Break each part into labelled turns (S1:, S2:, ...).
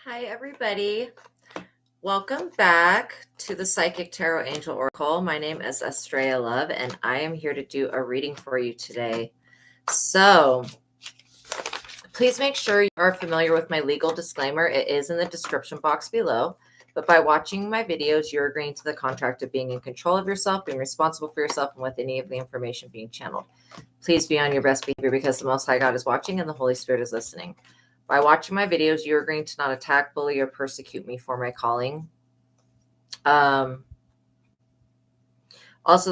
S1: Hi, everybody. Welcome back to the Psychic Tarot Angel Oracle. My name is ASTRAEA Love, and I am here to do a reading for you today. So, please make sure you are familiar with my legal disclaimer. It is in the description box below. But by watching my videos, you're agreeing to the contract of being in control of yourself, being responsible for yourself, and with any of the information being channeled. Please be on your best behavior because the Most High God is watching and the Holy Spirit is listening. By watching my videos, you're agreeing to not attack, bully, or persecute me for my calling. Also,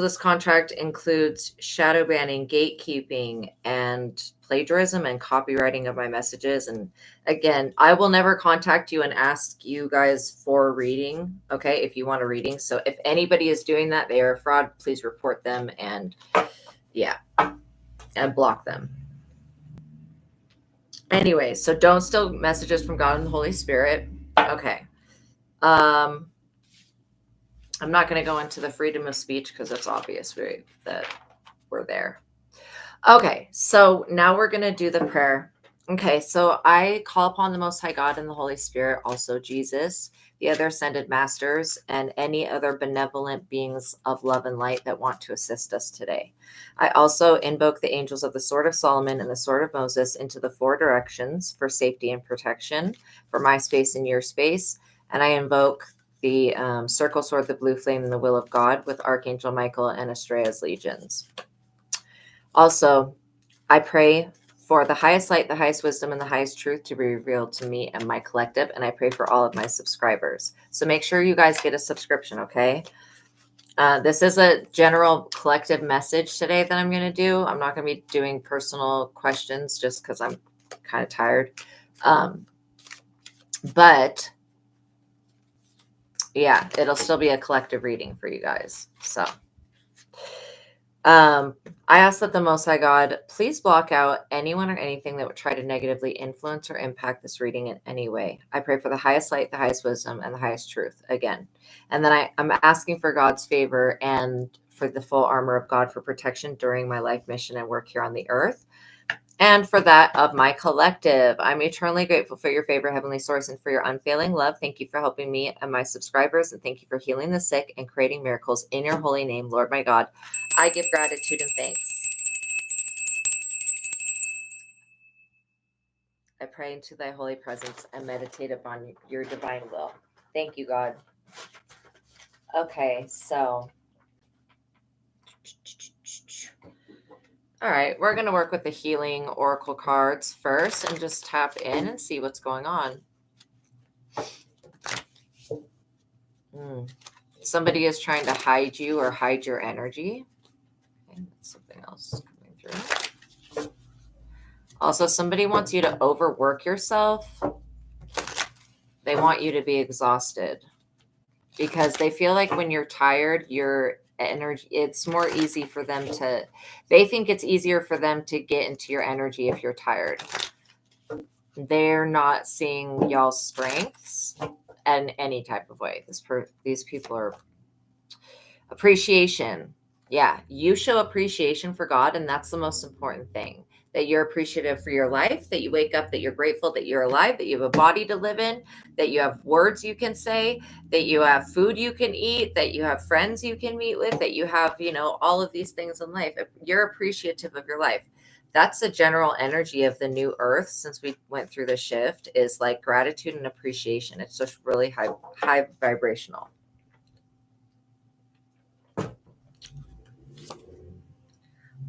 S1: this contract includes shadow banning, gatekeeping, and plagiarism and copywriting of my messages. And again, I will never contact you and ask you guys for a reading, okay, if you want a reading. So if anybody is doing that, they are a fraud. Please report them and block them. Anyway, so don't steal messages from God and the Holy Spirit. Okay. I'm not going to go into the freedom of speech because it's obvious that we're there. Okay, so now we're going to do the prayer. Okay, so I call upon the Most High God and the Holy Spirit, also Jesus, the other ascended masters, and any other benevolent beings of love and light that want to assist us today. I also invoke the angels of the Sword of Solomon and the Sword of Moses into the four directions for safety and protection, for my space and your space. And I invoke the circle sword, the blue flame, and the will of God with Archangel Michael and ASTRAEA's legions. Also, I pray for the highest light, the highest wisdom, and the highest truth to be revealed to me and my collective. And I pray for all of my subscribers. So make sure you guys get a subscription, okay? This is a general collective message today that I'm going to do. I'm not going to be doing personal questions just because I'm kind of tired. But yeah, it'll still be a collective reading for you guys. So I ask that the Most High God please block out anyone or anything that would try to negatively influence or impact this reading in any way. I pray for the highest light, the highest wisdom, and the highest truth again. And then I'm asking for God's favor and for the full armor of God for protection during my life mission and work here on the earth. And for that of my collective. I'm eternally grateful for your favor, Heavenly Source, and for your unfailing love. Thank you for helping me and my subscribers, and thank you for healing the sick and creating miracles in your holy name, Lord my God. I give gratitude and thanks. I pray into thy holy presence and meditate upon your divine will. Thank you, God. Okay, so all right, we're going to work with the healing oracle cards first and just tap in and see what's going on. Somebody is trying to hide you or hide your energy. Okay, that's something else coming through. Also, somebody wants you to overwork yourself. They want you to be exhausted because they feel like when you're tired, your energy, it's more easy for them to, they think it's easier for them to get into your energy if you're tired. They're not seeing y'all's strengths in any type of way. These people are appreciation. Yeah, you show appreciation for God, and that's the most important thing. That you're appreciative for your life, that you wake up, that you're grateful that you're alive, that you have a body to live in, that you have words you can say, that you have food you can eat, that you have friends you can meet with, that you have, all of these things in life. If you're appreciative of your life. That's the general energy of the new earth since we went through the shift, is like gratitude and appreciation. It's just really high vibrational.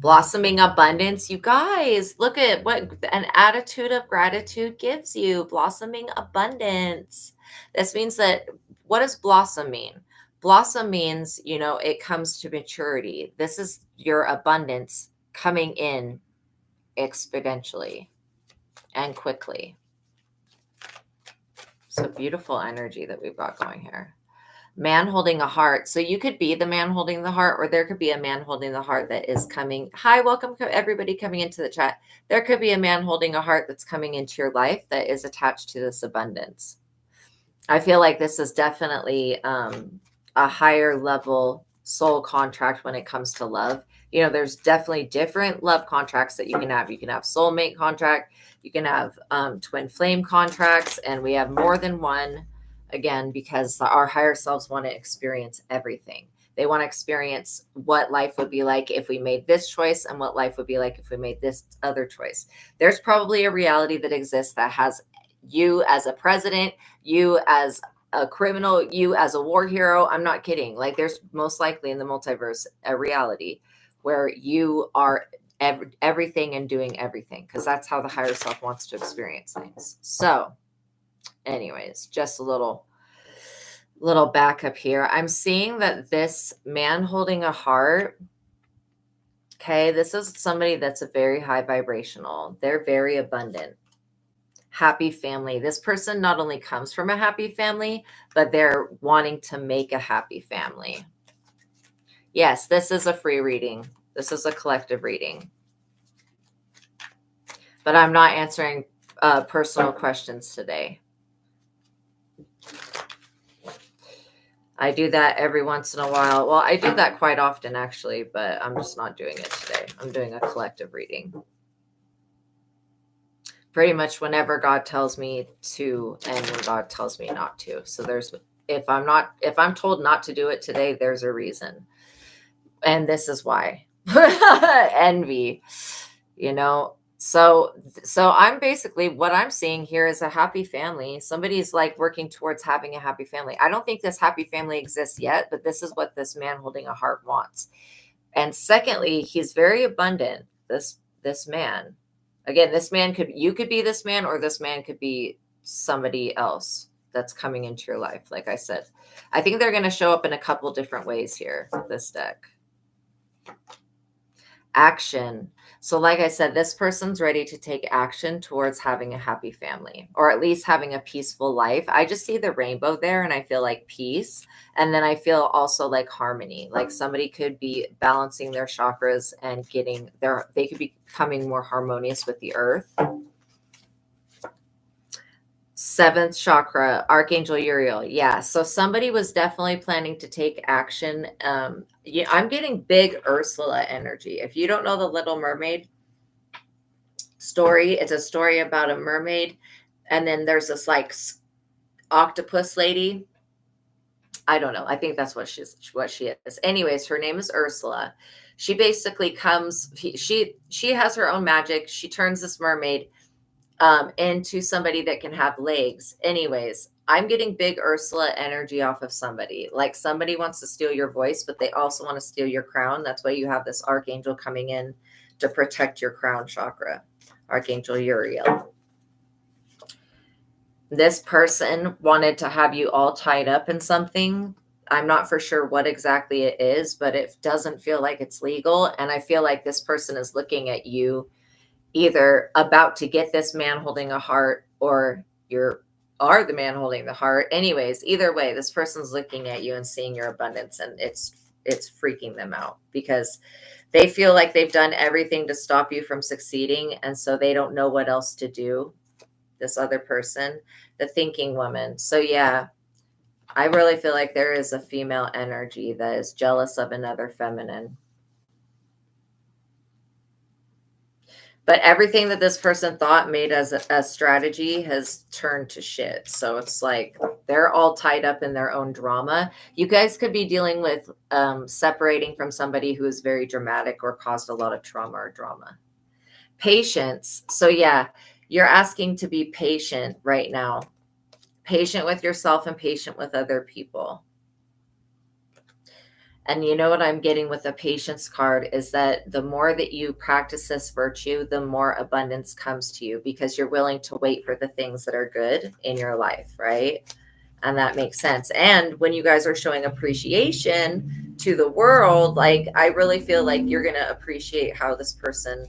S1: Blossoming abundance. You guys, look at what an attitude of gratitude gives you. Blossoming abundance. This means that, what does blossom mean? Blossom means, it comes to maturity. This is your abundance coming in exponentially and quickly. So beautiful energy that we've got going here. Man holding a heart. So you could be the man holding the heart, or there could be a man holding the heart that is coming. Hi, welcome everybody coming into the chat. There could be a man holding a heart that's coming into your life that is attached to this abundance. I feel like this is definitely a higher level soul contract when it comes to love. You know, there's definitely different love contracts that you can have. You can have soulmate contract, you can have twin flame contracts, and we have more than one, again, because our higher selves want to experience everything. They want to experience what life would be like if we made this choice and what life would be like if we made this other choice. There's probably a reality that exists that has you as a president, you as a criminal, you as a war hero. I'm not kidding. Like, there's most likely in the multiverse a reality where you are everything and doing everything, because that's how the higher self wants to experience things. So anyways, just a little backup here. I'm seeing that this man holding a heart, okay, this is somebody that's a very high vibrational. They're very abundant. Happy family. This person not only comes from a happy family, but they're wanting to make a happy family. Yes, this is a free reading. This is a collective reading. But I'm not answering personal questions today. I do that every once in a while. Well, I do that quite often, actually, but I'm just not doing it today. I'm doing a collective reading. Pretty much whenever God tells me to and when God tells me not to. So if I'm told not to do it today, there's a reason. And this is why. Envy, you know. So I'm basically, what I'm seeing here is a happy family. Somebody's like working towards having a happy family. I don't think this happy family exists yet, but this is what this man holding a heart wants. And secondly, he's very abundant. This man. Again, you could be this man, or this man could be somebody else that's coming into your life. Like I said, I think they're going to show up in a couple different ways here with this deck. Action. So like I said, this person's ready to take action towards having a happy family, or at least having a peaceful life. I just see the rainbow there, and I feel like peace. And then I feel also like harmony. Like somebody could be balancing their chakras and they could be becoming more harmonious with the earth. 7th chakra, Archangel Uriel. Yeah. So somebody was definitely planning to take action. I'm getting big Ursula energy. If you don't know the Little Mermaid story, it's a story about a mermaid. And then there's this like octopus lady. I don't know. I think that's what she is. Anyways, her name is Ursula. She basically she has her own magic. She turns this mermaid into somebody that can have legs. Anyways, I'm getting big Ursula energy off of somebody. Like somebody wants to steal your voice, but they also want to steal your crown. That's why you have this archangel coming in to protect your crown chakra. Archangel Uriel. This person wanted to have you all tied up in something. I'm not for sure what exactly it is, but it doesn't feel like it's legal. And I feel like this person is looking at you either about to get this man holding a heart, or you are the man holding the heart. Anyways, either way, this person's looking at you and seeing your abundance, and it's freaking them out because they feel like they've done everything to stop you from succeeding. And so they don't know what else to do. This other person, the thinking woman. So yeah, I really feel like there is a female energy that is jealous of another feminine. But everything that this person thought made as a strategy has turned to shit. So it's like they're all tied up in their own drama. You guys could be dealing with separating from somebody who is very dramatic or caused a lot of trauma or drama. Patience. So yeah, you're asking to be patient right now. Patient with yourself and patient with other people. And you know what I'm getting with the patience card is that the more that you practice this virtue, the more abundance comes to you, because you're willing to wait for the things that are good in your life, right? And that makes sense. And when you guys are showing appreciation to the world, like I really feel like you're going to appreciate how this person,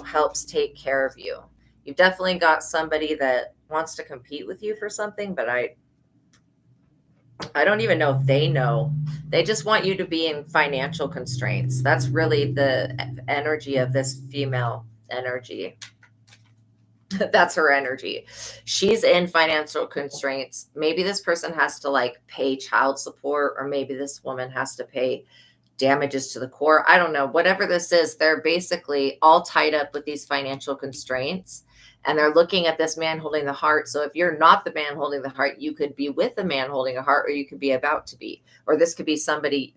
S1: helps take care of you. You've definitely got somebody that wants to compete with you for something, but I don't even know if they know. They just want you to be in financial constraints. That's really the energy of this female energy. That's her energy. She's in financial constraints. Maybe this person has to like pay child support, or maybe this woman has to pay damages to the core. I don't know. Whatever this is, they're basically all tied up with these financial constraints. And they're looking at this man holding the heart. So if you're not the man holding the heart, you could be with a man holding a heart, or you could be about to be. Or this could be somebody,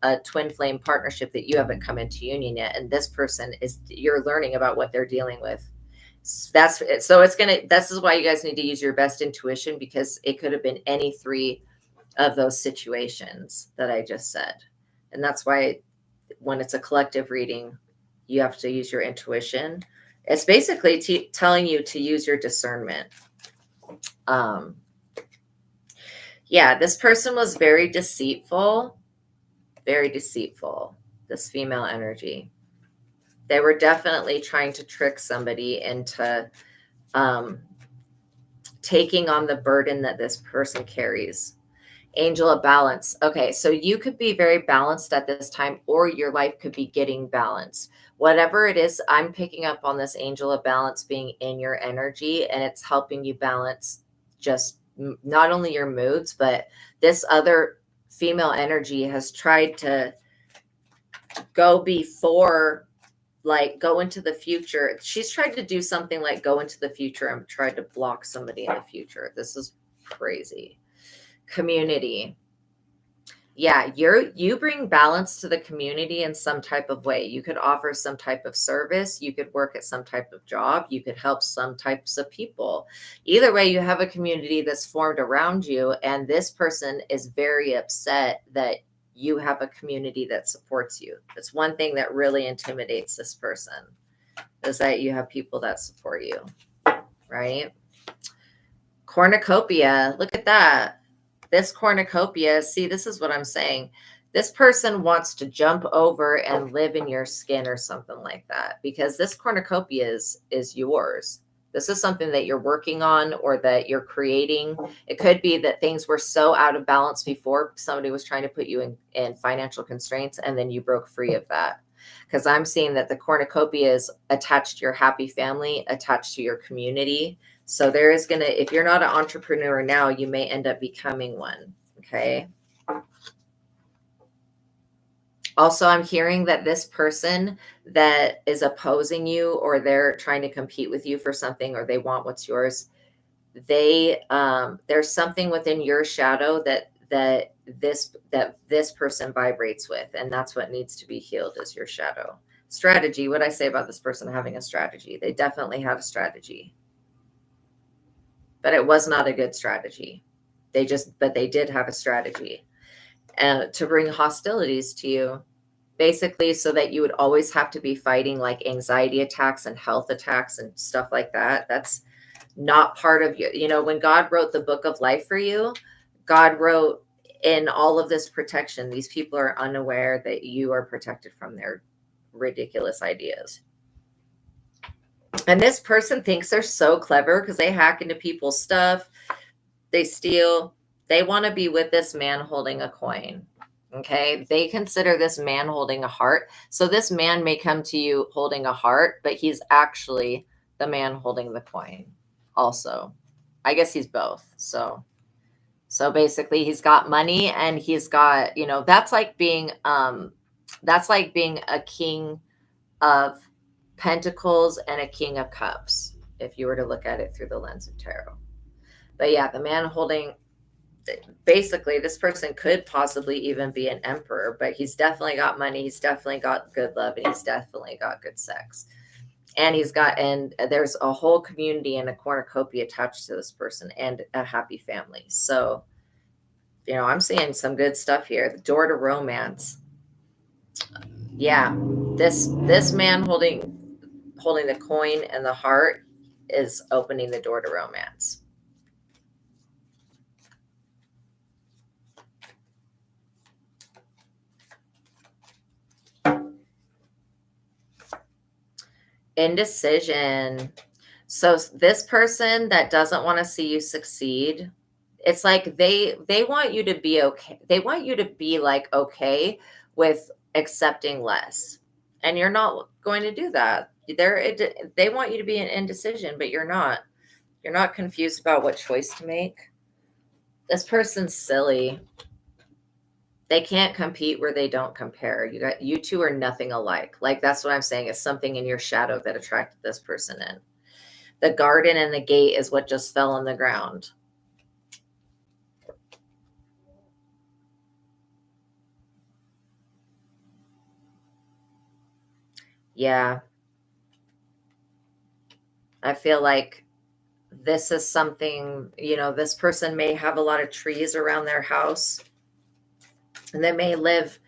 S1: a twin flame partnership that you haven't come into union yet. And this person you're learning about what they're dealing with. This is why you guys need to use your best intuition, because it could have been any three of those situations that I just said. And that's why when it's a collective reading, you have to use your intuition. It's basically telling you to use your discernment. Yeah, this person was very deceitful, this female energy. They were definitely trying to trick somebody into taking on the burden that this person carries. Angel of balance. Okay, so you could be very balanced at this time, or your life could be getting balanced. Whatever it is, I'm picking up on this angel of balance being in your energy, and it's helping you balance just not only your moods, but this other female energy has tried to go before, like go into the future. She's tried to do something like go into the future and tried to block somebody in the future. This is crazy. Community. Yeah, you bring balance to the community in some type of way. You could offer some type of service. You could work at some type of job. You could help some types of people. Either way, you have a community that's formed around you, and this person is very upset that you have a community that supports you. That's one thing that really intimidates this person, is that you have people that support you, right? Cornucopia, look at that. This cornucopia, see, this is what I'm saying. This person wants to jump over and live in your skin or something like that, because this cornucopia is yours. This is something that you're working on or that you're creating. It could be that things were so out of balance before, somebody was trying to put you in financial constraints, and then you broke free of that. Because I'm seeing that the cornucopia is attached to your happy family, attached to your community. So there is going to, if you're not an entrepreneur now, you may end up becoming one. Okay. Also, I'm hearing that this person that is opposing you, or they're trying to compete with you for something, or they want what's yours, there's something within your shadow that this person vibrates with, and that's what needs to be healed, is your shadow. Strategy. What I say about this person having a strategy? They definitely had a strategy, but it was not a good strategy. But they did have a strategy to bring hostilities to you, basically, so that you would always have to be fighting like anxiety attacks and health attacks and stuff like that. That's not part of you. When God wrote the book of life for you, God wrote in all of this protection. These people are unaware that you are protected from their ridiculous ideas. And this person thinks they're so clever because they hack into people's stuff. They steal. They want to be with this man holding a coin. Okay. They consider this man holding a heart. So this man may come to you holding a heart, but he's actually the man holding the coin also. I guess he's both. So basically he's got money, and he's got, that's like being a king of pentacles and a king of cups, if you were to look at it through the lens of tarot. But yeah, the man holding, basically this person could possibly even be an emperor, but he's definitely got money, he's definitely got good love, and he's definitely got good sex, and there's a whole community and a cornucopia attached to this person, and a happy family. So I'm seeing some good stuff here. The door to romance. Yeah, this man holding the coin and the heart is opening the door to romance. Indecision. So this person that doesn't want to see you succeed, it's like they want you to be okay. They want you to be like okay with accepting less, and you're not going to do that. They want you to be in indecision, but you're not. You're not confused about what choice to make. This person's silly. They can't compete where they don't compare. You two are nothing alike. Like, that's what I'm saying. It's something in your shadow that attracted this person in. The garden and the gate is what just fell on the ground. Yeah. I feel like this is something, this person may have a lot of trees around their house, and they may live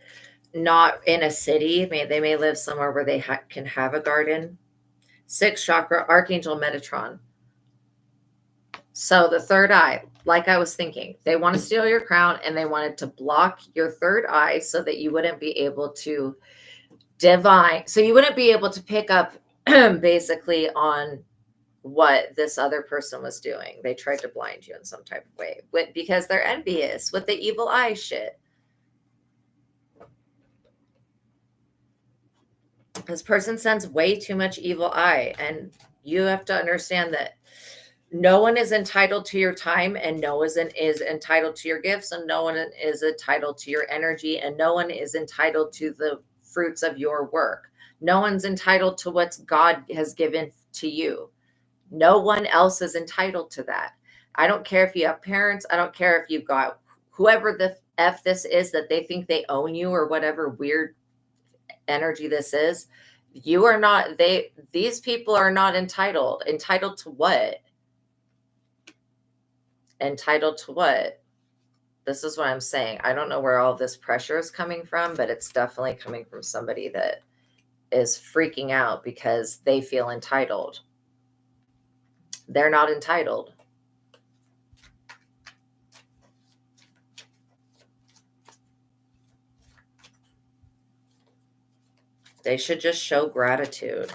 S1: not in a city. They may live somewhere where they can have a garden. 6th chakra, Archangel Metatron. So the third eye, like I was thinking, they want to steal your crown, and they wanted to block your third eye so that you wouldn't be able to divine. So you wouldn't be able to pick up basically on what this other person was doing. They tried to blind you in some type of way because they're envious with the evil eye shit. This person sends way too much evil eye, and you have to understand that no one is entitled to your time, and no one is entitled to your gifts, and no one is entitled to your energy, and no one is entitled to the fruits of your work. No one's entitled to what God has given to you. No one else is entitled to that. I don't care if you have parents. I don't care if you've got whoever the F this is that they think they own you, or whatever weird energy this is. You are not, these people are not entitled. Entitled to what? Entitled to what? This is what I'm saying. I don't know where all this pressure is coming from, but it's definitely coming from somebody that is freaking out because they feel entitled. They're not entitled. They should just show gratitude.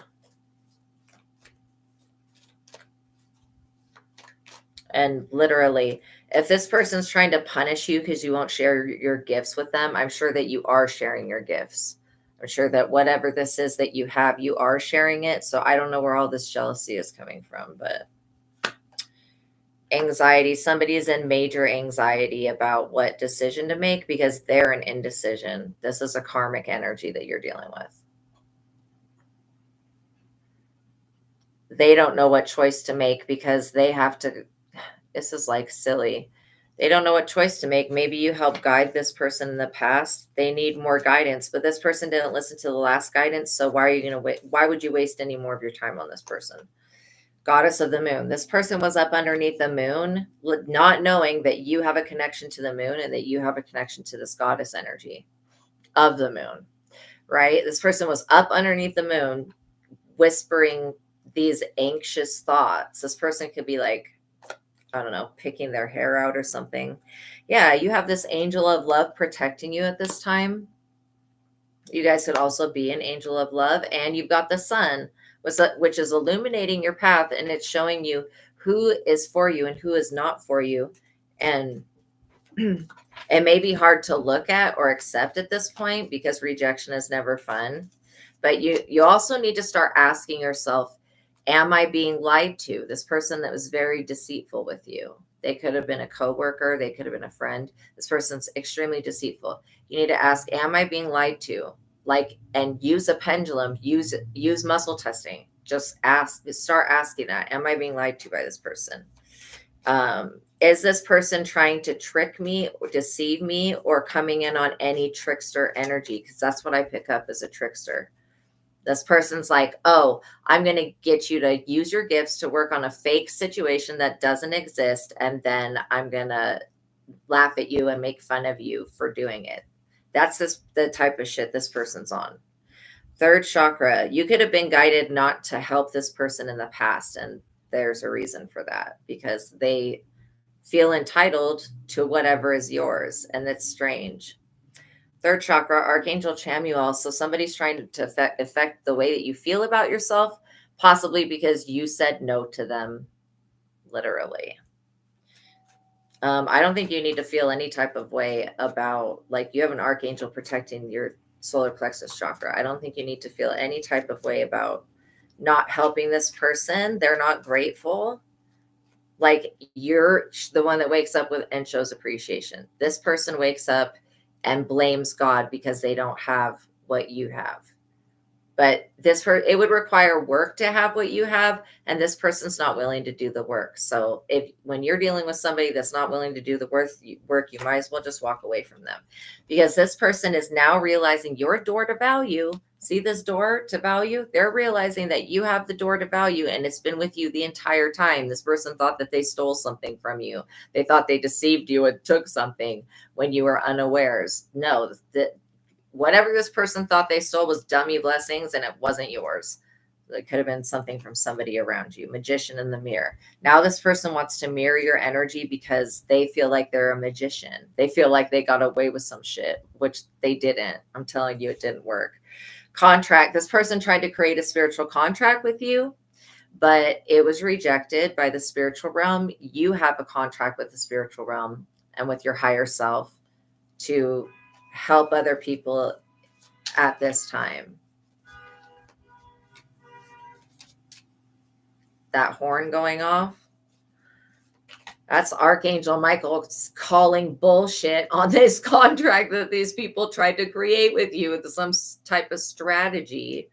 S1: And literally, if this person's trying to punish you because you won't share your gifts with them, I'm sure that you are sharing your gifts. I'm sure that whatever this is that you have, you are sharing it. So I don't know where all this jealousy is coming from, but anxiety. Somebody is in major anxiety about what decision to make because they're an indecision. This is a karmic energy that you're dealing with. They don't know what choice to make because they have to. This is like silly. They don't know what choice to make. Maybe you helped guide this person in the past. They need more guidance, but this person didn't listen to the last guidance. So why are you going to wait? Why would you waste any more of your time on this person? Goddess of the moon. This person was up underneath the moon, not knowing that you have a connection to the moon and that you have a connection to this goddess energy of the moon, right? This person was up underneath the moon, whispering these anxious thoughts. This person could be like, I don't know, picking their hair out or something. Yeah, you have this angel of love protecting you at this time. You guys could also be an angel of love. And you've got the sun, which is illuminating your path, and it's showing you who is for you and who is not for you. And it may be hard to look at or accept at this point because rejection is never fun. But you also need to start asking yourself, am I being lied to? This person that was very deceitful with you. They could have been a coworker. They could have been a friend. This person's extremely deceitful. You need to ask, am I being lied to? Like, and use a pendulum, use muscle testing. Just start asking that. Am I being lied to by this person? Is this person trying to trick me or deceive me or coming in on any trickster energy? Because that's what I pick up as a trickster. This person's like, oh, I'm going to get you to use your gifts to work on a fake situation that doesn't exist. And then I'm going to laugh at you and make fun of you for doing it. That's the type of shit this person's on. 3rd chakra, you could have been guided not to help this person in the past. And there's a reason for that because they feel entitled to whatever is yours. And that's strange. 3rd chakra, Archangel Chamuel. So somebody's trying to affect the way that you feel about yourself, possibly because you said no to them, literally. I don't think you need to feel any type of way about, like, you have an archangel protecting your solar plexus chakra. I don't think you need to feel any type of way about not helping this person. They're not grateful. Like, you're the one that wakes up with and shows appreciation. This person wakes up and blames God because they don't have what you have. But it would require work to have what you have, and this person's not willing to do the work. So when you're dealing with somebody that's not willing to do the work, you might as well just walk away from them, because this person is now realizing your door to value. See this door to value? They're realizing that you have the door to value, and it's been with you the entire time. This person thought that they stole something from you. They thought they deceived you and took something when you were unawares. No, whatever this person thought they stole was dummy blessings, and it wasn't yours. It could have been something from somebody around you. Magician in the mirror. Now this person wants to mirror your energy because they feel like they're a magician. They feel like they got away with some shit, which they didn't. I'm telling you, it didn't work. Contract. This person tried to create a spiritual contract with you, but it was rejected by the spiritual realm. You have a contract with the spiritual realm and with your higher self to help other people at this time. That horn going off, that's Archangel Michael calling bullshit on this contract that these people tried to create with you with some type of strategy.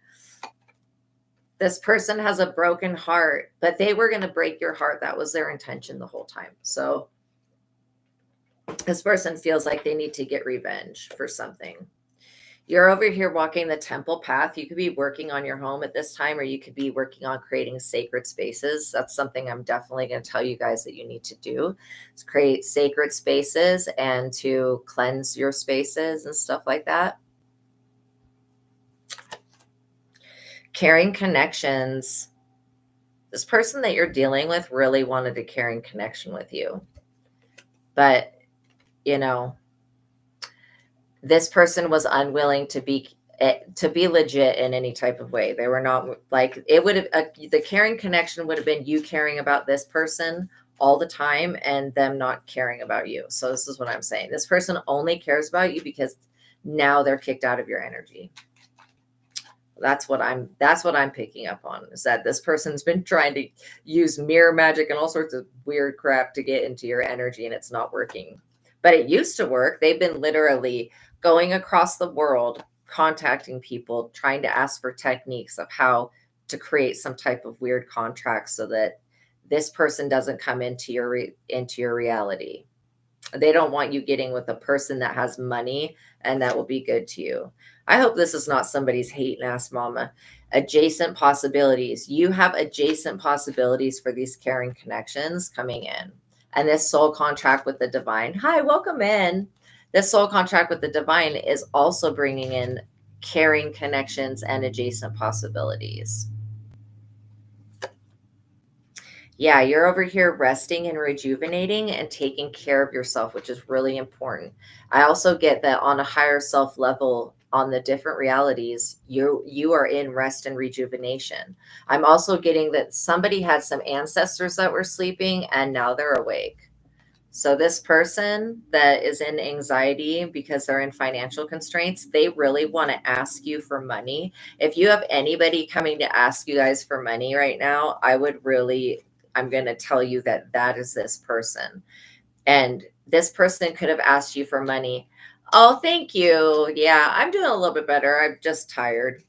S1: This person has a broken heart, but they were going to break your heart. That was their intention the whole time. So this person feels like they need to get revenge for something. You're over here walking the temple path. You could be working on your home at this time, or you could be working on creating sacred spaces. That's something I'm definitely going to tell you guys that you need to do, is create sacred spaces and to cleanse your spaces and stuff like that. Caring connections. This person that you're dealing with really wanted a caring connection with you. But, you know, this person was unwilling to be legit in any type of way. They were not like, it would have, the caring connection would have been you caring about this person all the time and them not caring about you. So this is what I'm saying. This person only cares about you because now they're kicked out of your energy. That's what I'm picking up on, is that this person's been trying to use mirror magic and all sorts of weird crap to get into your energy, and it's not working. But it used to work. They've been literally going across the world, contacting people, trying to ask for techniques of how to create some type of weird contract so that this person doesn't come into your reality. They don't want you getting with a person that has money and that will be good to you. I hope this is not somebody's hating ass mama. Adjacent possibilities. You have adjacent possibilities for these caring connections coming in. And this soul contract with the divine. Hi, welcome in. This soul contract with the divine is also bringing in caring connections and adjacent possibilities. Yeah, you're over here resting and rejuvenating and taking care of yourself, which is really important. I also get that on a higher self level, on the different realities, you are in rest and rejuvenation. I'm also getting that somebody had some ancestors that were sleeping and now they're awake. So this person that is in anxiety because they're in financial constraints, they really want to ask you for money. If you have anybody coming to ask you guys for money right now, I'm going to tell you that is this person. And this person could have asked you for money. Oh, thank you. Yeah, I'm doing a little bit better. I'm just tired.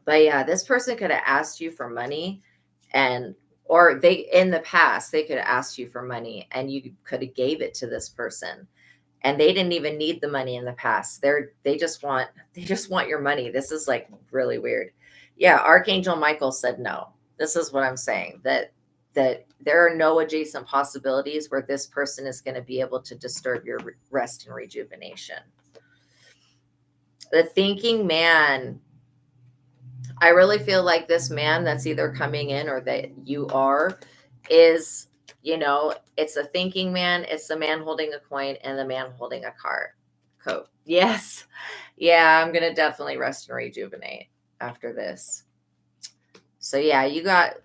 S1: But yeah, this person could have asked you for money, or in the past, they could have asked you for money and you could have gave it to this person. And they didn't even need the money in the past. They just want your money. This is like really weird. Yeah, Archangel Michael said no. This is what I'm saying, that there are no adjacent possibilities where this person is going to be able to disturb your rest and rejuvenation. The thinking man. I really feel like this man that's either coming in or that you are is, it's a thinking man. It's the man holding a coin and the man holding a coat. Yes. Yeah, I'm going to definitely rest and rejuvenate after this. So yeah, you got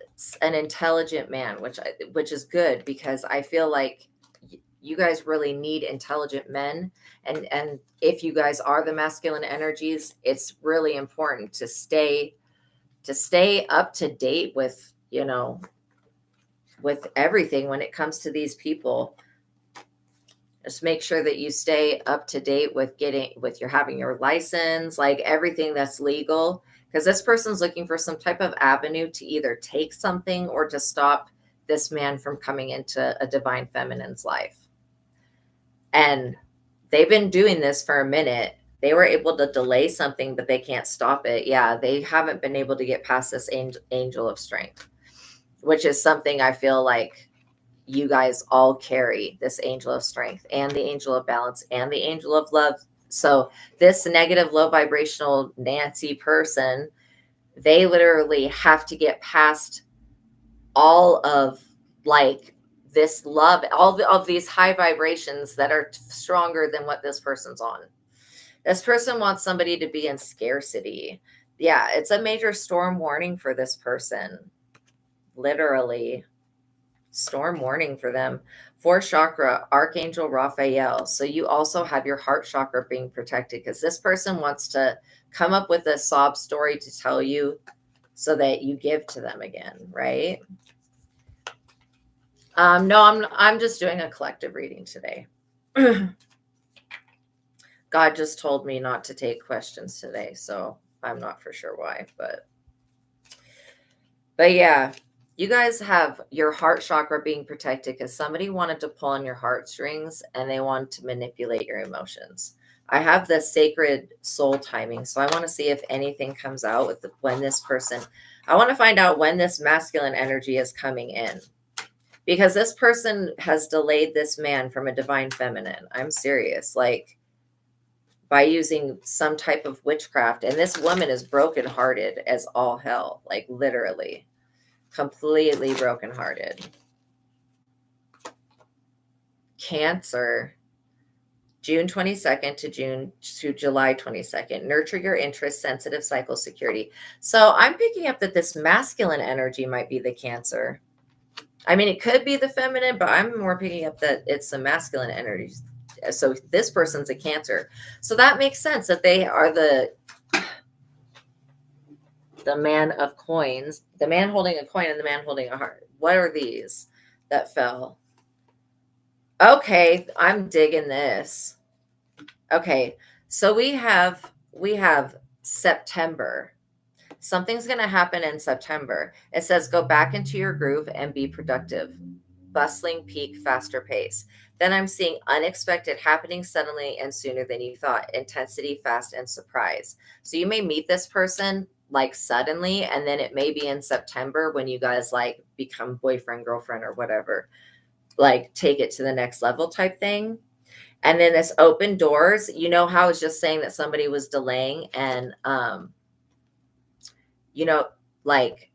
S1: an intelligent man, which is good, because I feel like you guys really need intelligent men. And if you guys are the masculine energies, it's really important to stay up to date with, with everything when it comes to these people. Just make sure that you stay up to date with having your license, like everything that's legal, because this person's looking for some type of avenue to either take something or to stop this man from coming into a divine feminine's life. And they've been doing this for a minute. They were able to delay something, but they can't stop it. Yeah, they haven't been able to get past this angel of strength, which is something I feel like you guys all carry, this angel of strength and the angel of balance and the angel of love. So this negative, low vibrational Nancy person, they literally have to get past all of like this love, all of these high vibrations that are stronger than what this person's on. This person wants somebody to be in scarcity. Yeah, it's a major storm warning for this person. Literally. Storm warning for them. 4th chakra, Archangel Raphael. So you also have your heart chakra being protected, because this person wants to come up with a sob story to tell you so that you give to them again, right? No, I'm just doing a collective reading today. God just told me not to take questions today, so I'm not for sure why, but yeah. You guys have your heart chakra being protected because somebody wanted to pull on your heartstrings and they wanted to manipulate your emotions. I have the sacred soul timing, so I want to see if anything comes out with when this person, I want to find out when this masculine energy is coming in, because this person has delayed this man from a divine feminine. I'm serious, like by using some type of witchcraft. And this woman is brokenhearted as all hell, like literally. Completely brokenhearted. Cancer, June 22nd to July 22nd. Nurture your interest, sensitive cycle, security. So I'm picking up that this masculine energy might be the Cancer. I mean, it could be the feminine, but I'm more picking up that it's the masculine energy. So this person's a Cancer. So that makes sense that they are the man of coins, the man holding a coin and the man holding a heart. What are these that fell? Okay, I'm digging this. Okay, so we have September. Something's going to happen in September. It says go back into your groove and be productive. Bustling peak, faster pace. Then I'm seeing unexpected happening suddenly and sooner than you thought. Intensity, fast, and surprise. So you may meet this person like suddenly, and then it may be in September when you guys like become boyfriend, girlfriend, or whatever, like take it to the next level type thing. And then this open doors, you know how I was just saying that somebody was delaying and like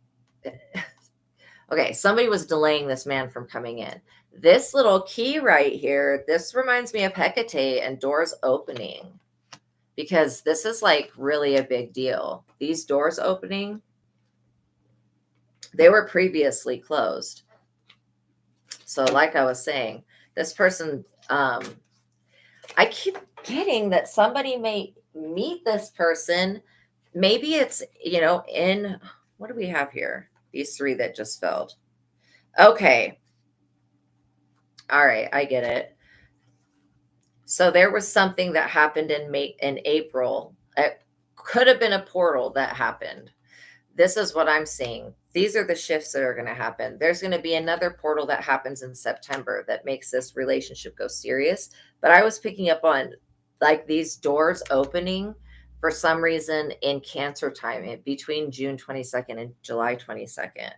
S1: okay, somebody was delaying this man from coming in. This little key right here, this reminds me of Hecate and doors opening, because this is like really a big deal. These doors opening, they were previously closed. So like I was saying, this person, I keep getting that somebody may meet this person. Maybe it's, in, what do we have here? These 3 that just fell. Okay. All right, I get it. So there was something that happened in April. It could have been a portal that happened. This is what I'm seeing. These are the shifts that are going to happen. There's going to be another portal that happens in September that makes this relationship go serious. But I was picking up on like these doors opening for some reason in Cancer time between June 22nd and July 22nd.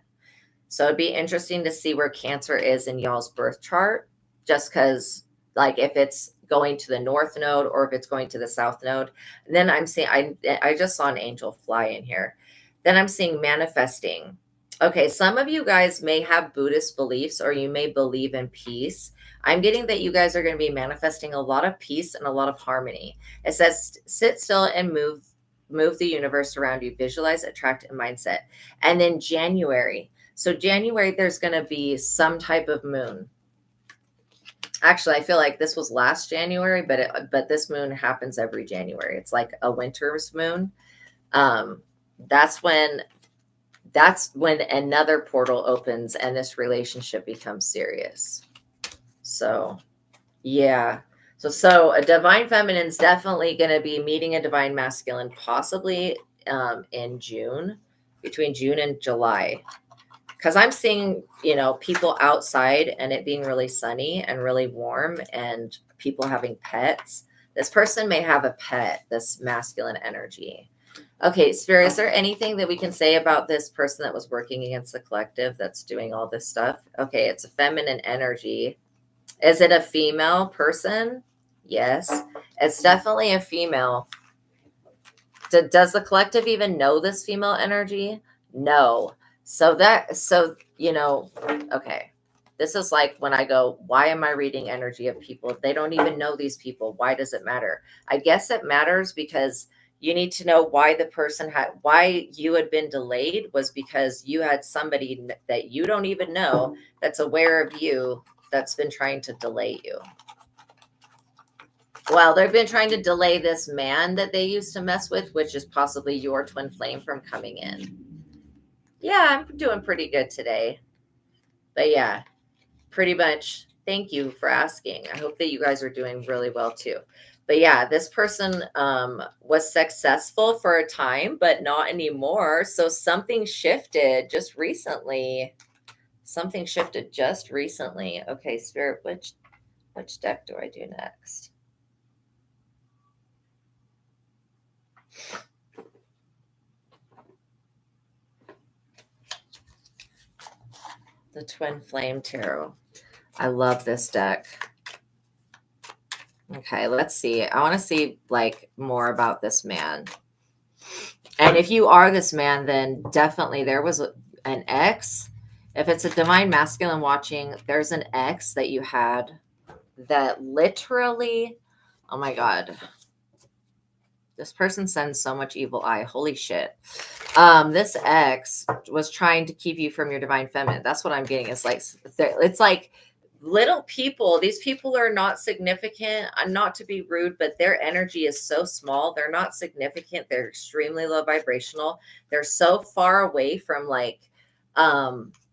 S1: So it'd be interesting to see where Cancer is in y'all's birth chart, just because like if it's going to the north node or if it's going to the south node. And then I'm seeing, I just saw an angel fly in here. Then I'm seeing manifesting. Okay, some of you guys may have Buddhist beliefs or you may believe in peace. I'm getting that you guys are going to be manifesting a lot of peace and a lot of harmony. It says sit still and move the universe around you, visualize, attract, and mindset. And then January. So January, there's going to be some type of moon. Actually, I feel like this was last January, but this moon happens every January. It's like a winter's moon. That's when another portal opens and this relationship becomes serious. So Yeah. So a divine feminine is definitely going to be meeting a divine masculine, possibly in June, between June and July. Because I'm seeing, people outside and it being really sunny and really warm and people having pets. This person may have a pet, this masculine energy. Okay, Spirit, is there anything that we can say about this person that was working against the collective that's doing all this stuff? Okay, it's a feminine energy. Is it a female person? Yes, it's definitely a female. Does the collective even know this female energy? No. Okay. This is like when I go, why am I reading energy of people? They don't even know these people. Why does it matter? I guess it matters because you need to know why why you had been delayed was because you had somebody that you don't even know that's aware of you that's been trying to delay you. Well, they've been trying to delay this man that they used to mess with, which is possibly your twin flame, from coming in. Yeah, I'm doing pretty good today. But yeah, pretty much. Thank you for asking. I hope that you guys are doing really well too. But yeah, this person was successful for a time, but not anymore. So something shifted just recently. Something shifted just recently. Okay, Spirit, which deck do I do next? The Twin Flame Tarot. I love this deck. Okay, let's see. I want to see like more about this man. And if you are this man, then definitely there was an ex. If it's a divine masculine watching, there's an ex that you had that literally, oh my God, this person sends so much evil eye. Holy shit. This ex was trying to keep you from your divine feminine. That's what I'm getting. It's like little people. These people are not significant. Not to be rude, but their energy is so small. They're not significant. They're extremely low vibrational. They're so far away from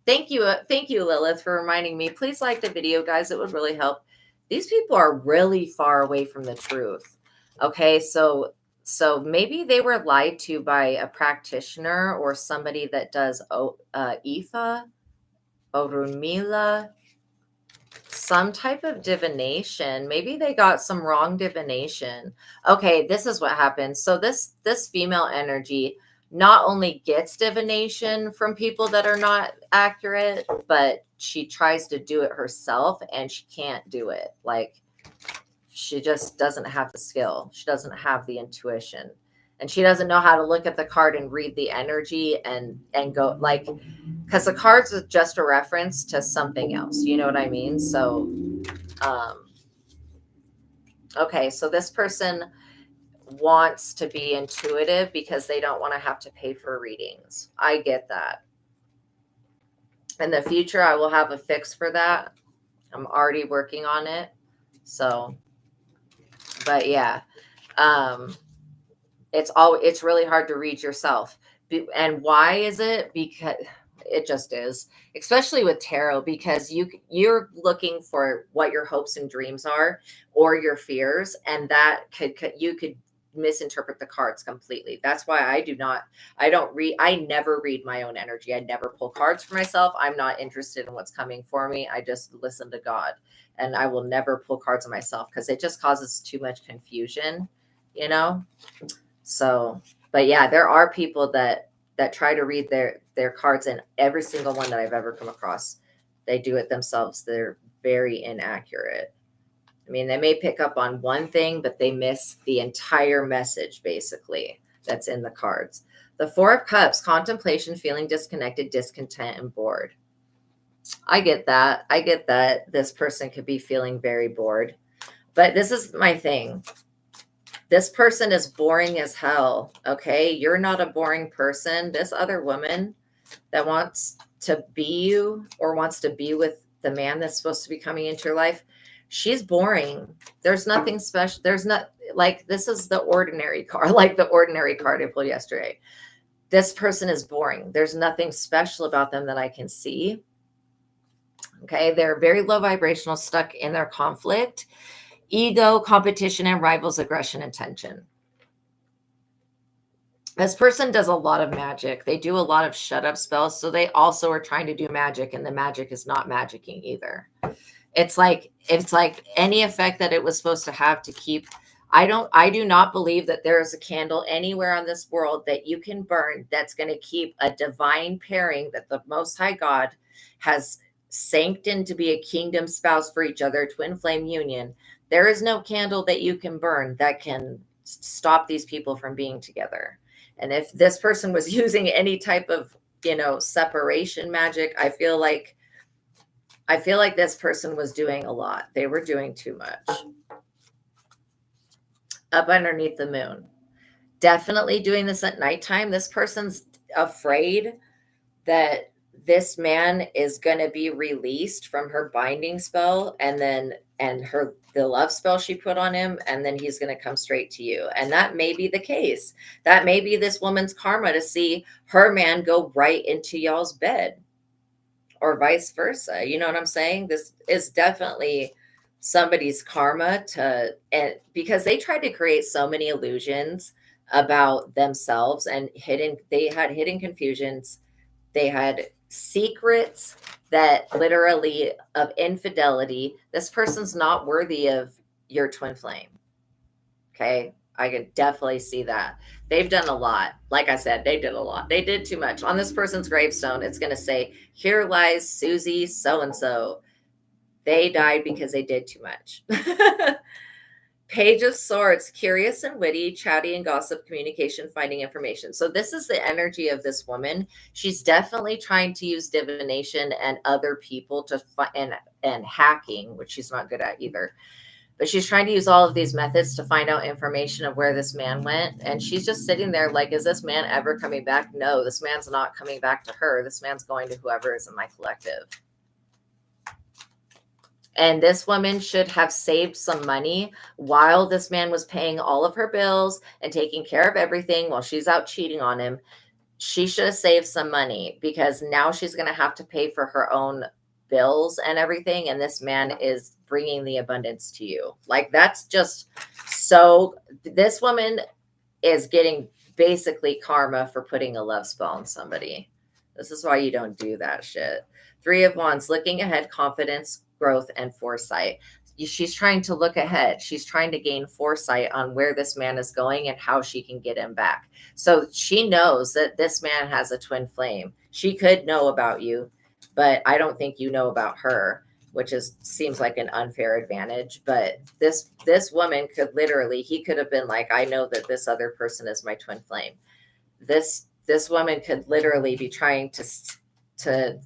S1: thank you, Lilith, for reminding me. Please like the video, guys. It would really help. These people are really far away from the truth. Okay, so maybe they were lied to by a practitioner or somebody that does Ifa, Orunmila, some type of divination. Maybe they got some wrong divination. Okay, this is what happens. So this female energy not only gets divination from people that are not accurate, but she tries to do it herself and she can't do it. Like, she just doesn't have the skill. She doesn't have the intuition. And she doesn't know how to look at the card and read the energy and go like, because the cards is just a reference to something else. You know what I mean? So, okay. So this person wants to be intuitive because they don't want to have to pay for readings. I get that. In the future, I will have a fix for that. I'm already working on it. So, but yeah, it's really hard to read yourself. And why is it? Because it just is, especially with tarot, because you're looking for what your hopes and dreams are or your fears, and that you could misinterpret the cards completely. That's why I never read my own energy. I never pull cards for myself. I'm not interested in what's coming for me. I just listen to God, and I will never pull cards on myself because it just causes too much confusion, So, but yeah, there are people that try to read their cards, and every single one that I've ever come across, they do it themselves. They're very inaccurate. I mean, they may pick up on one thing, but they miss the entire message, basically, that's in the cards. The Four of Cups, contemplation, feeling disconnected, discontent, and bored. I get that. I get that this person could be feeling very bored. But this is my thing. This person is boring as hell, okay? You're not a boring person. This other woman that wants to be you or wants to be with the man that's supposed to be coming into your life, she's boring. There's nothing special. There's not, like, this is the ordinary card, like the ordinary card I pulled yesterday. This person is boring. There's nothing special about them that I can see. Okay, they're very low vibrational, stuck in their conflict, ego, competition, and rivals, aggression, and tension. This person does a lot of magic. They do a lot of shut up spells. So they also are trying to do magic, and the magic is not magicking either. It's like any effect that it was supposed to have to keep. I do not believe that there is a candle anywhere on this world that you can burn that's going to keep a divine pairing that the Most High God has sanctioned to be a kingdom spouse for each other, twin flame union. There is no candle that you can burn that can stop these people from being together. And if this person was using any type of, separation magic, I feel like this person was doing a lot. They were doing too much. Up underneath the moon. Definitely doing this at nighttime. This person's afraid that this man is going to be released from her binding spell and the love spell she put on him, and then he's going to come straight to you. And that may be the case. That may be this woman's karma to see her man go right into y'all's bed, or vice versa. You know what I'm saying? This is definitely somebody's karma and because they tried to create so many illusions about themselves and they had hidden confusions. They had secrets that literally of infidelity. This person's not worthy of your twin flame. Okay. I could definitely see that. They've done a lot. Like I said, they did a lot. They did too much. On this person's gravestone, it's going to say, "Here lies Susie so-and-so. They died because they did too much." Page of Swords, curious and witty, chatty and gossip, communication, finding information. So this is the energy of this woman. She's definitely trying to use divination and other people to and hacking, which she's not good at either. But she's trying to use all of these methods to find out information of where this man went. And she's just sitting there like, is this man ever coming back? No, this man's not coming back to her. This man's going to whoever is in my collective. And this woman should have saved some money while this man was paying all of her bills and taking care of everything while she's out cheating on him. She should have saved some money, because now she's going to have to pay for her own bills and everything. And this man is bringing the abundance to you. Like, that's just so, this woman is getting basically karma for putting a love spell on somebody. This is why you don't do that shit. Three of Wands, looking ahead, confidence, growth, and foresight. She's trying to look ahead. She's trying to gain foresight on where this man is going and how she can get him back. So she knows that this man has a twin flame. She could know about you, but I don't think you know about her, which seems like an unfair advantage. But this woman could literally, he could have been like, I know that this other person is my twin flame. This woman could literally be trying to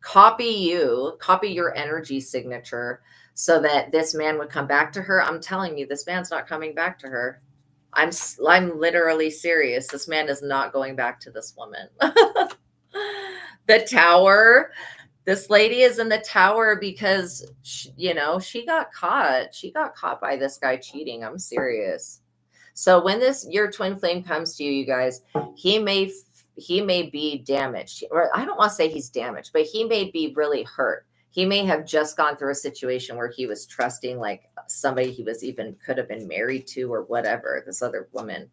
S1: copy your energy signature so that this man would come back to her. I'm telling you, this man's not coming back to her. I'm literally serious. This man is not going back to this woman. The Tower. This lady is in the Tower because she got caught. She got caught by this guy cheating. I'm serious. So when your twin flame comes to you, you guys, he may be damaged. Or I don't want to say he's damaged, but he may be really hurt. He may have just gone through a situation where he was trusting like somebody he could have been married to or whatever, this other woman,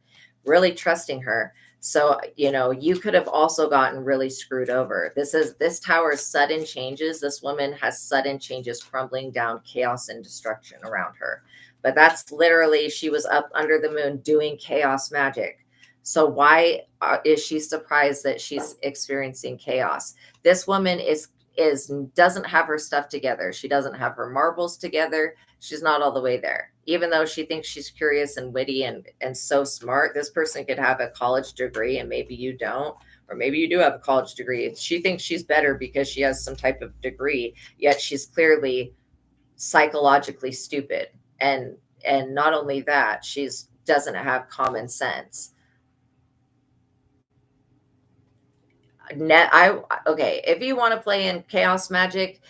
S1: really trusting her. So, you could have also gotten really screwed over. This Tower's sudden changes. This woman has sudden changes, crumbling down, chaos and destruction around her. But that's literally, she was up under the moon doing chaos magic. So why is she surprised that she's experiencing chaos? This woman doesn't have her stuff together. She doesn't have her marbles together. She's not all the way there. Even though she thinks she's curious and witty and so smart, this person could have a college degree and maybe you don't, or maybe you do have a college degree. She thinks she's better because she has some type of degree, yet she's clearly psychologically stupid. And not only that, doesn't have common sense. Okay, if you want to play in chaos magic,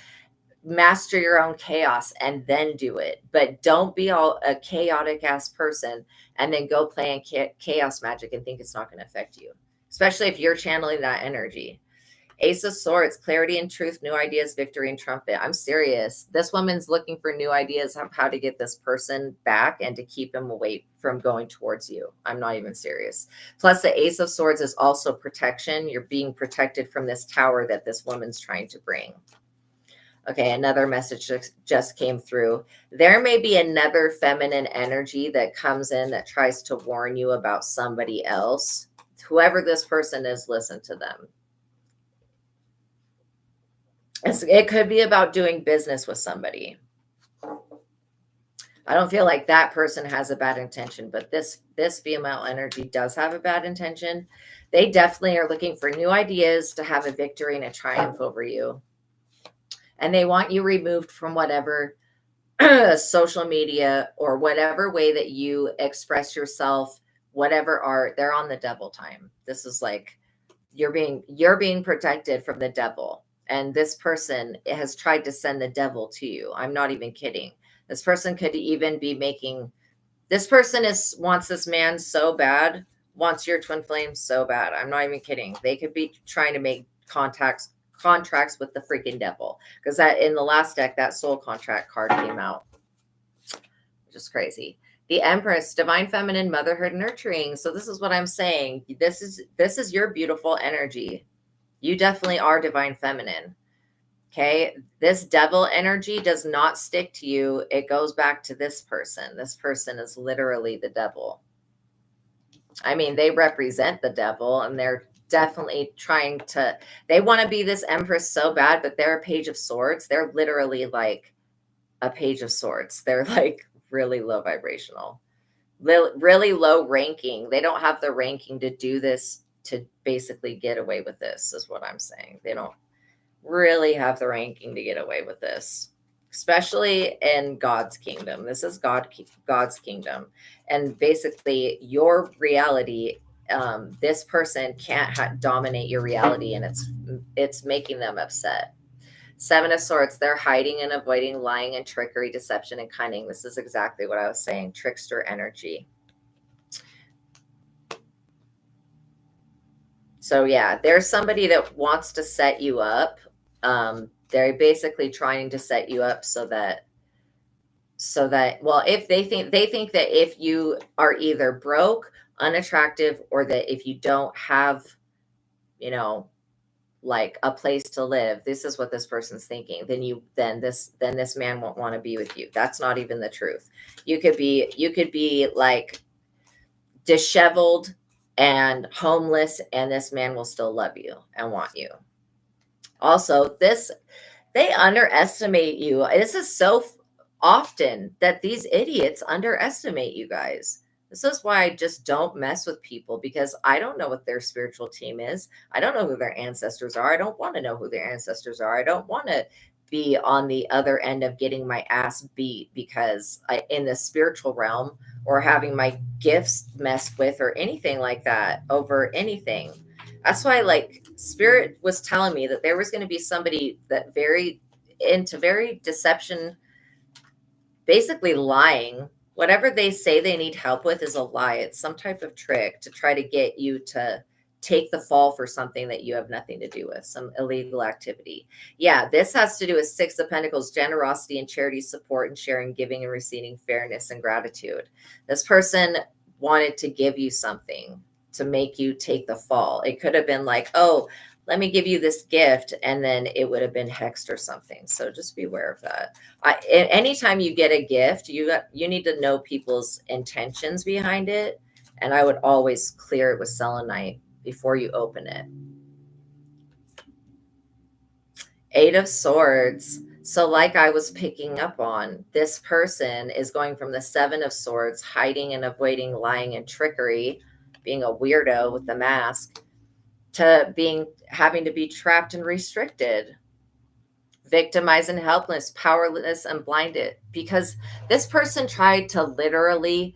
S1: master your own chaos and then do it. But don't be all a chaotic ass person and then go play in chaos magic and think it's not going to affect you, especially if you're channeling that energy. Ace of Swords, clarity and truth, new ideas, victory and triumphant. I'm serious. This woman's looking for new ideas of how to get this person back and to keep him away from going towards you. I'm not even serious. Plus, the Ace of Swords is also protection. You're being protected from this tower that this woman's trying to bring. Okay, another message just came through. There may be another feminine energy that comes in that tries to warn you about somebody else. Whoever this person is, listen to them. It could be about doing business with somebody. I don't feel like that person has a bad intention, but this female energy does have a bad intention. They definitely are looking for new ideas to have a victory and a triumph over you. And they want you removed from whatever social media or whatever way that you express yourself, whatever art. They're on the devil time. This is like you're being protected from the devil. And this person has tried to send the devil to you. I'm not even kidding. This person could even be wants this man so bad, wants your twin flame so bad. I'm not even kidding. They could be trying to make contracts with the freaking devil. Because that in the last deck, that soul contract card came out. Just crazy. The Empress, divine feminine, motherhood, nurturing. So this is what I'm saying. This is your beautiful energy. You definitely are divine feminine. Okay. This devil energy does not stick to you. It goes back to this person. This person is literally the devil. I mean, they represent the devil and they're definitely they want to be this Empress so bad, but they're a Page of Swords. They're literally like a Page of Swords. They're like really low vibrational, really low ranking. They don't have the ranking to do this, to basically get away with this, is what I'm saying. They don't really have the ranking to get away with this, especially in God's kingdom. This is God's kingdom. And basically your reality, this person can't dominate your reality, and it's making them upset. Seven of Swords, they're hiding and avoiding lying and trickery, deception and cunning. This is exactly what I was saying, trickster energy. So yeah, there's somebody that wants to set you up. They're basically trying to set you up so that, well, if they think that if you are either broke, unattractive, or that if you don't have, like a place to live, this is what this person's thinking, then this man won't want to be with you. That's not even the truth. You could be like disheveled and homeless, and this man will still love you and want you. Also, they underestimate you. This is so often that these idiots underestimate you guys. This is why I just don't mess with people, because I don't know what their spiritual team is. I don't know who their ancestors are. I don't want to know who their ancestors are. I don't want to be on the other end of getting my ass beat because in the spiritual realm, or having my gifts messed with or anything like that over anything. That's why, like, Spirit was telling me that there was going to be somebody that very deception, basically lying. Whatever they say they need help with is a lie. It's some type of trick to try to get you to take the fall for something that you have nothing to do with, some illegal activity. Yeah, this has to do with Six of Pentacles, generosity and charity, support and sharing, giving and receiving, fairness and gratitude. This person wanted to give you something to make you take the fall. It could have been like, oh, let me give you this gift, and then it would have been hexed or something. So just be aware of that. Anytime you get a gift, you need to know people's intentions behind it, and I would always clear it with selenite before you open it. Eight of Swords. So like I was picking up on, this person is going from the Seven of Swords, hiding and avoiding lying and trickery, being a weirdo with the mask, to having to be trapped and restricted, victimized and helpless, powerless and blinded, because this person tried to literally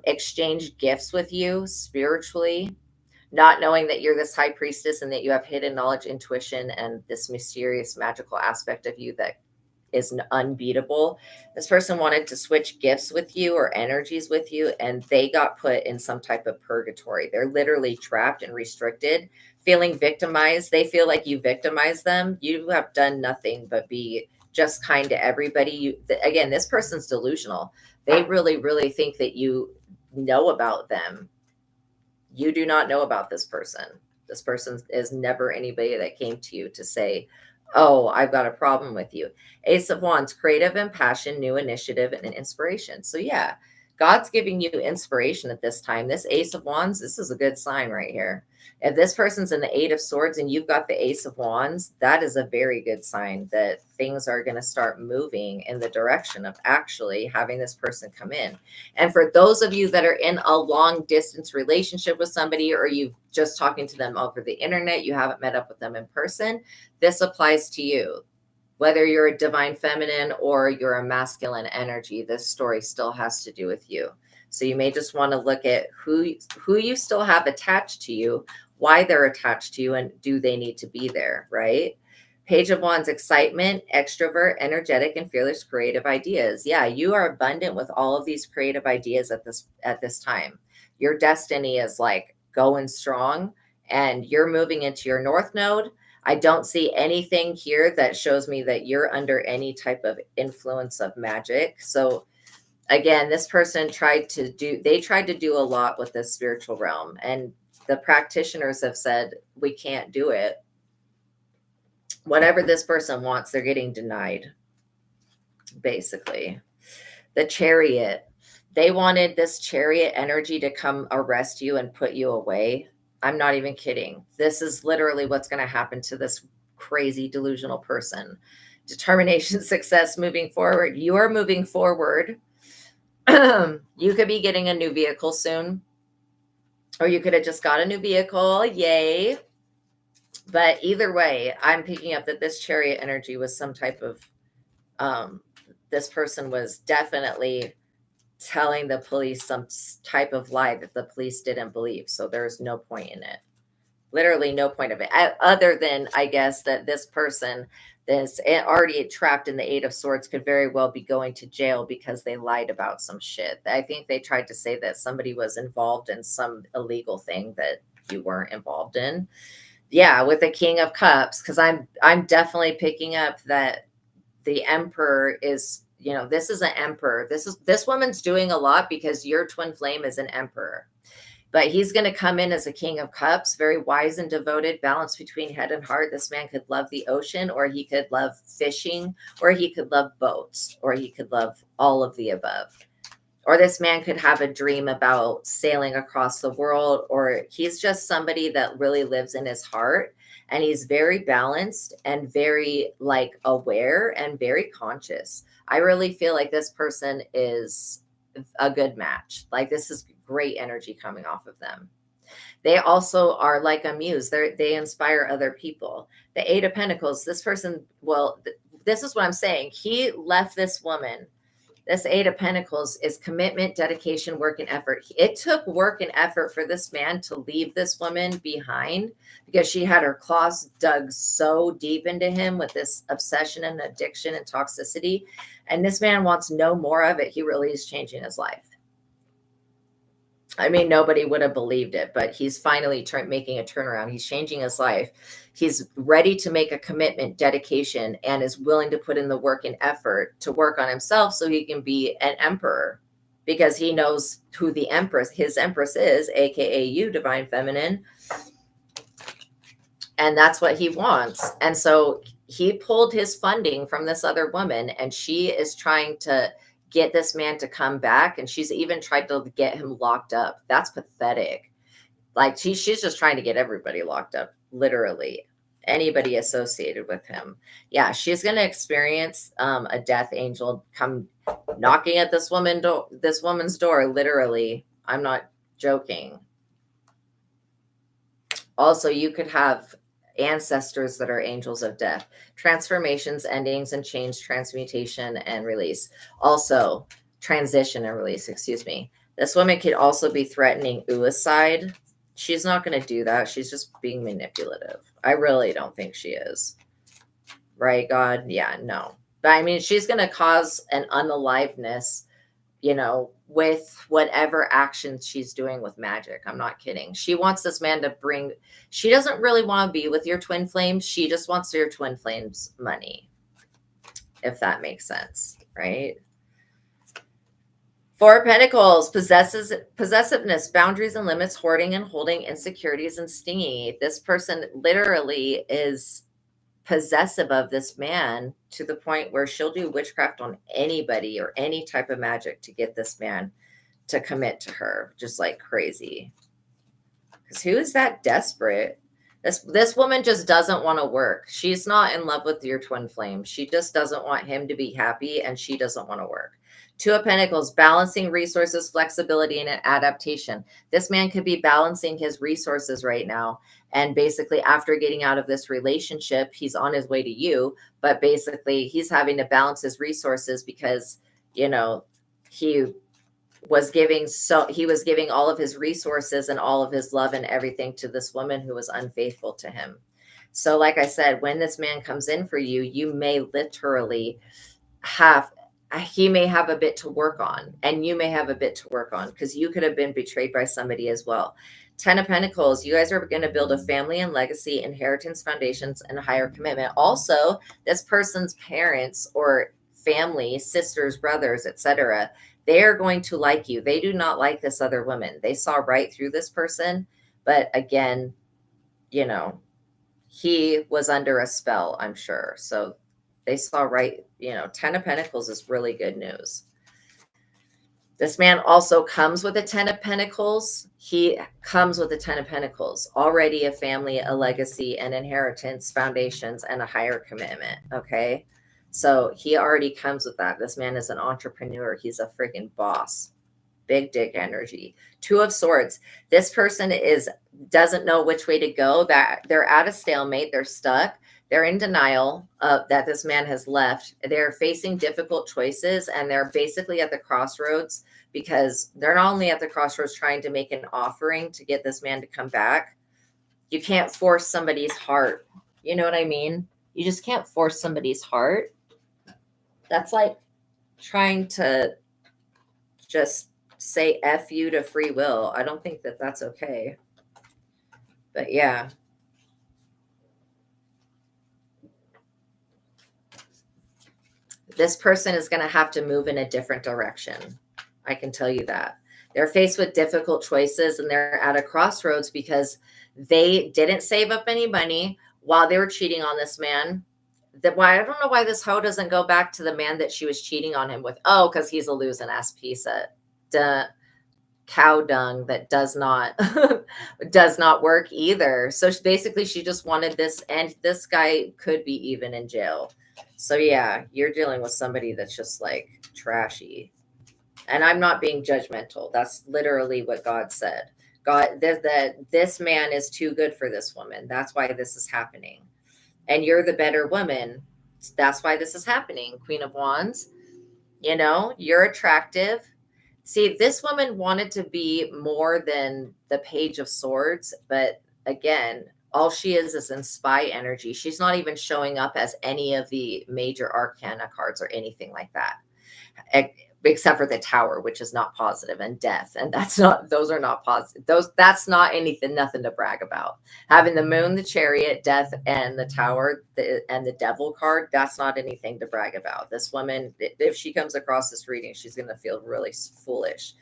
S1: exchange gifts with you spiritually, not knowing that you're this high priestess and that you have hidden knowledge, intuition, and this mysterious magical aspect of you that is unbeatable. This person wanted to switch gifts with you or energies with you, and they got put in some type of purgatory. They're literally trapped and restricted feeling victimized. They feel like you victimize them. You have done nothing but be just kind to everybody. Again, this person's delusional. They really, really think that you know about them. You do not know about this person. This person is never anybody that came to you to say, oh, I've got a problem with you. Ace of Wands, creative and passion, new initiative, and inspiration. So yeah, God's giving you inspiration at this time. This Ace of Wands, this is a good sign right here. If this person's in the Eight of Swords and you've got the Ace of Wands, that is a very good sign that things are going to start moving in the direction of actually having this person come in. And for those of you that are in a long distance relationship with somebody, or you've just talking to them over the internet, you haven't met up with them in person, this applies to you. Whether you're a divine feminine or you're a masculine energy, this story still has to do with you. So you may just want to look at who you still have attached to you, why they're attached to you, and do they need to be there, right? Page of Wands, excitement, extrovert, energetic, and fearless, creative ideas. Yeah, you are abundant with all of these creative ideas at this time. Your destiny is like going strong, and you're moving into your North Node. I don't see anything here that shows me that you're under any type of influence of magic. So again, this person tried to do a lot with this spiritual realm, and the practitioners have said, we can't do it. Whatever this person wants, they're getting denied, basically. The Chariot, they wanted this Chariot energy to come arrest you and put you away. I'm not even kidding. This is literally what's going to happen to this crazy delusional person. Determination, success, moving forward. You are moving forward. You could be getting a new vehicle soon, or you could have just got a new vehicle. Yay. But either way, I'm picking up that this Chariot energy was some type of, this person was definitely telling the police some type of lie that the police didn't believe. So there's no point in it. Literally no point of it. Other than, I guess, that this person that's already trapped in the Eight of Swords could very well be going to jail because they lied about some shit. I think they tried to say that somebody was involved in some illegal thing that you weren't involved in. Yeah, with the King of Cups, because I'm definitely picking up that the Emperor is, this is an Emperor. This woman's doing a lot because your twin flame is an Emperor. But he's going to come in as a King of Cups, very wise and devoted, balanced between head and heart. This man could love the ocean, or he could love fishing, or he could love boats, or he could love all of the above. Or this man could have a dream about sailing across the world, or he's just somebody that really lives in his heart. And he's very balanced and very aware and very conscious. I really feel like this person is a good match. This is great energy coming off of them. They also are like a muse. They inspire other people. The Eight of Pentacles, this person, this is what I'm saying. He left this woman. This Eight of Pentacles is commitment, dedication, work, and effort. It took work and effort for this man to leave this woman behind because she had her claws dug so deep into him with this obsession and addiction and toxicity. And this man wants no more of it. He really is changing his life. I mean, nobody would have believed it, but he's finally making a turnaround. He's changing his life. He's ready to make a commitment, dedication, and is willing to put in the work and effort to work on himself so he can be an emperor, because he knows who his empress is, aka you, divine feminine. And that's what he wants. And so he pulled his funding from this other woman, and she is trying to get this man to come back, and she's even tried to get him locked up. That's pathetic. She's just trying to get everybody locked up, literally anybody associated with him. Yeah, she's going to experience a death angel come knocking at this woman's door, literally. I'm not joking. Also, you could have ancestors that are angels of death. Transformations, endings, and change, transmutation, and release. Also, transition and release, excuse me. This woman could also be threatening suicide. She's not going to do that. She's just being manipulative. I really don't think she is. Right, God? Yeah, no. But I mean, she's going to cause an unaliveness, with whatever actions she's doing with magic. I'm not kidding. She wants this man to bring, she doesn't really want to be with your twin flames. She just wants your twin flames money, if that makes sense, right? Four of Pentacles, possessiveness, boundaries and limits, hoarding and holding, insecurities and stingy. This person literally is possessive of this man to the point where she'll do witchcraft on anybody or any type of magic to get this man to commit to her, just like crazy. Because who is that desperate? This woman just doesn't want to work. She's not in love with your twin flame. She just doesn't want him to be happy, and she doesn't want to work. Two of Pentacles, balancing resources, flexibility, and adaptation. This man could be balancing his resources right now. And basically, after getting out of this relationship, he's on his way to you. But basically, he's having to balance his resources because, you know, he was giving all of his resources and all of his love and everything to this woman who was unfaithful to him. So like I said, when this man comes in for you, you may literally he may have a bit to work on, and you may have a bit to work on, because you could have been betrayed by somebody as well. 10 of Pentacles, you guys are going to build a family and legacy, inheritance, foundations, and a higher commitment. Also, this person's parents or family, sisters, brothers, etc., they are going to like you. They do not like this other woman. They saw right through this person. But again, you know, he was under a spell, I'm sure. So they saw right, you know, 10 of Pentacles is really good news. This man also comes with a 10 of Pentacles. He comes with a 10 of Pentacles, already a family, a legacy, an inheritance, foundations, and a higher commitment. Okay. So he already comes with that. This man is an entrepreneur. He's a freaking boss. Big dick energy. Two of Swords. This person doesn't know which way to go. That they're at a stalemate. They're stuck. They're in denial that this man has left. They're facing difficult choices, and they're basically at the crossroads, because they're not only at the crossroads trying to make an offering to get this man to come back. You can't force somebody's heart. You know what I mean? You just can't force somebody's heart. That's like trying to just say F you to free will. I don't think that that's okay. But yeah. This person is going to have to move in a different direction. I can tell you that. They're faced with difficult choices, and they're at a crossroads because they didn't save up any money while they were cheating on this man. I don't know why this hoe doesn't go back to the man that she was cheating on him with. Oh, because he's a losing ass piece of cow dung that does not work either. So basically, she just wanted this, and this guy could be even in jail. So yeah, you're dealing with somebody that's just like trashy. And I'm not being judgmental. That's literally what God said. God, this man is too good for this woman. That's why this is happening. And you're the better woman. That's why this is happening. Queen of Wands, you know, you're attractive. See, this woman wanted to be more than the Page of Swords. But again, all she is in spy energy. She's not even showing up as any of the major arcana cards or anything like that. Except for the Tower, which is not positive, and Death. And those are not positive. That's not nothing to brag about. Having the Moon, the Chariot, Death, and the Tower, and the Devil card, that's not anything to brag about. This woman, if she comes across this reading, she's going to feel really foolish.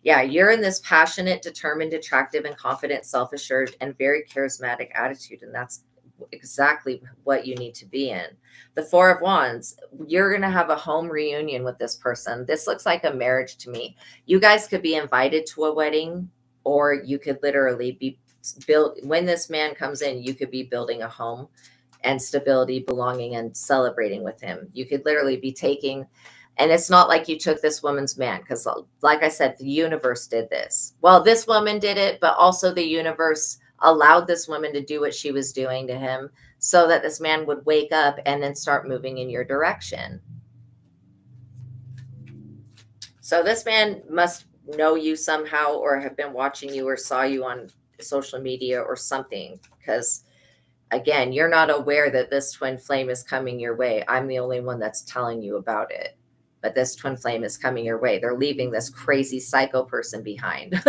S1: Yeah, you're in this passionate, determined, attractive, and confident, self-assured, and very charismatic attitude. And that's exactly what you need to be in. The Four of Wands, you're going to have a home reunion with this person. This looks like a marriage to me. You guys could be invited to a wedding, or you could literally be built. When this man comes in, you could be building a home and stability, belonging, and celebrating with him. You could literally be taking, and it's not like you took this woman's man, because like I said, the universe did this. Well, this woman did it, but also the universe allowed this woman to do what she was doing to him so that this man would wake up and then start moving in your direction. So this man must know you somehow, or have been watching you, or saw you on social media or something, because again, you're not aware that this twin flame is coming your way. I'm the only one that's telling you about it. but this twin flame is coming your way. They're leaving this crazy psycho person behind.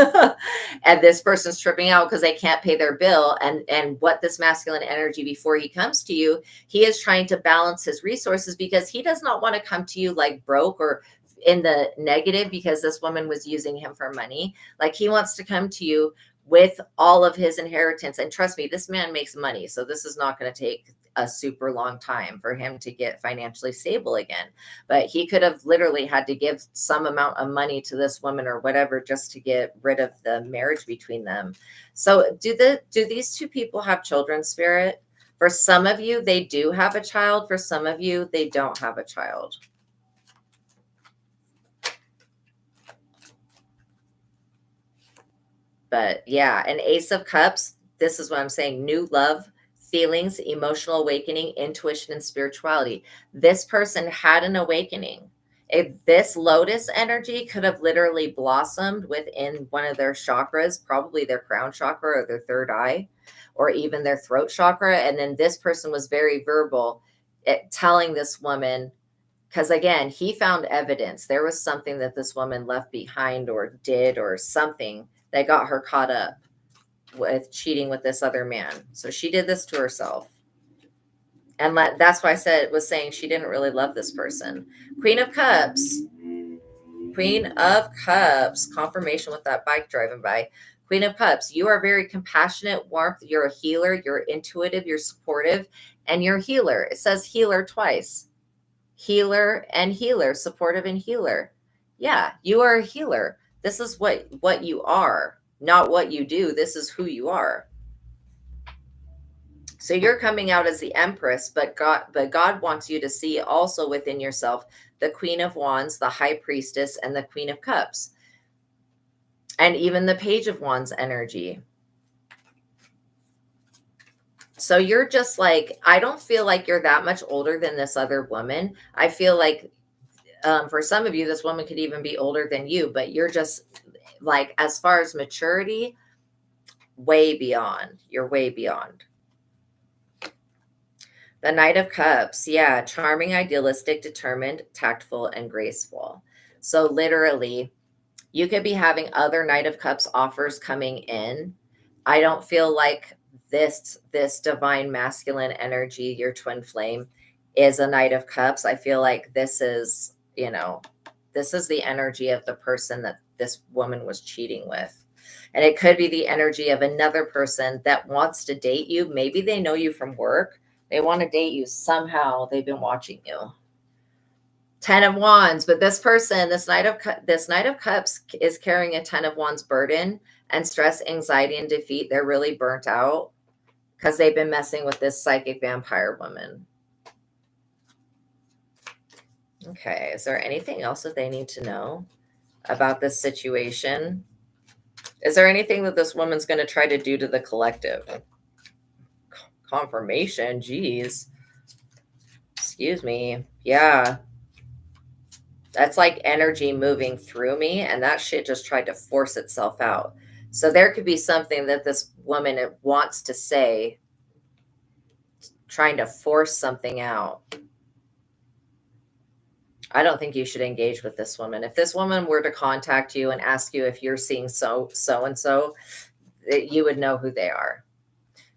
S1: And this person's tripping out because they can't pay their bill. And what this masculine energy, before he comes to you, he is trying to balance his resources, because he does not want to come to you like broke or in the negative because this woman was using him for money. Like, he wants to come to you with all of his inheritance. And trust me, this man makes money. So this is not going to take a super long time for him to get financially stable again. But he could have literally had to give some amount of money to this woman or whatever just to get rid of the marriage between them. So do these two people have children, Spirit? For some of you, they do have a child. For some of you, they don't have a child. But yeah, an Ace of Cups, this is what I'm saying: new love, feelings, emotional awakening, intuition, and spirituality. This person had an awakening. If this Lotus energy could have literally blossomed within one of their chakras, probably their crown chakra or their third eye, or even their throat chakra. And then this person was very verbal at telling this woman, because again, he found evidence. There was something that this woman left behind or did or something that got her caught up with cheating with this other man. So she did this to herself. And that's why I was saying she didn't really love this person. Queen of Cups. Queen of Cups. Confirmation with that bike driving by. Queen of Cups. You are very compassionate, warmth. You're a healer. You're intuitive. You're supportive. And you're a healer. It says healer twice. Healer and healer. Supportive and healer. Yeah, you are a healer. This is what you are, not what you do. This is who you are. So you're coming out as the Empress, but God wants you to see also within yourself the Queen of Wands, the High Priestess, and the Queen of Cups, and even the Page of Wands energy. So you're just like, I don't feel like you're that much older than this other woman. I feel like for some of you, this woman could even be older than you, but you're just like, as far as maturity, way beyond. You're way beyond. The Knight of Cups. Yeah. Charming, idealistic, determined, tactful, and graceful. So literally, you could be having other Knight of Cups offers coming in. I don't feel like this divine masculine energy, your twin flame, is a Knight of Cups. I feel like this is, this is the energy of the person that this woman was cheating with. And it could be the energy of another person that wants to date you. Maybe they know you from work. They want to date you somehow. They've been watching you. 10 of Wands. But this person, this Knight of Cups is carrying a 10 of Wands burden and stress, anxiety, and defeat. They're really burnt out because they've been messing with this psychic vampire woman. Okay. Is there anything else that they need to know about this situation? Is there anything that this woman's going to try to do to the collective? Confirmation. Geez. Excuse me. Yeah. That's like energy moving through me, and that shit just tried to force itself out. So there could be something that this woman wants to say, trying to force something out. I don't think you should engage with this woman. If this woman were to contact you and ask you if you're seeing so-and-so, you would know who they are.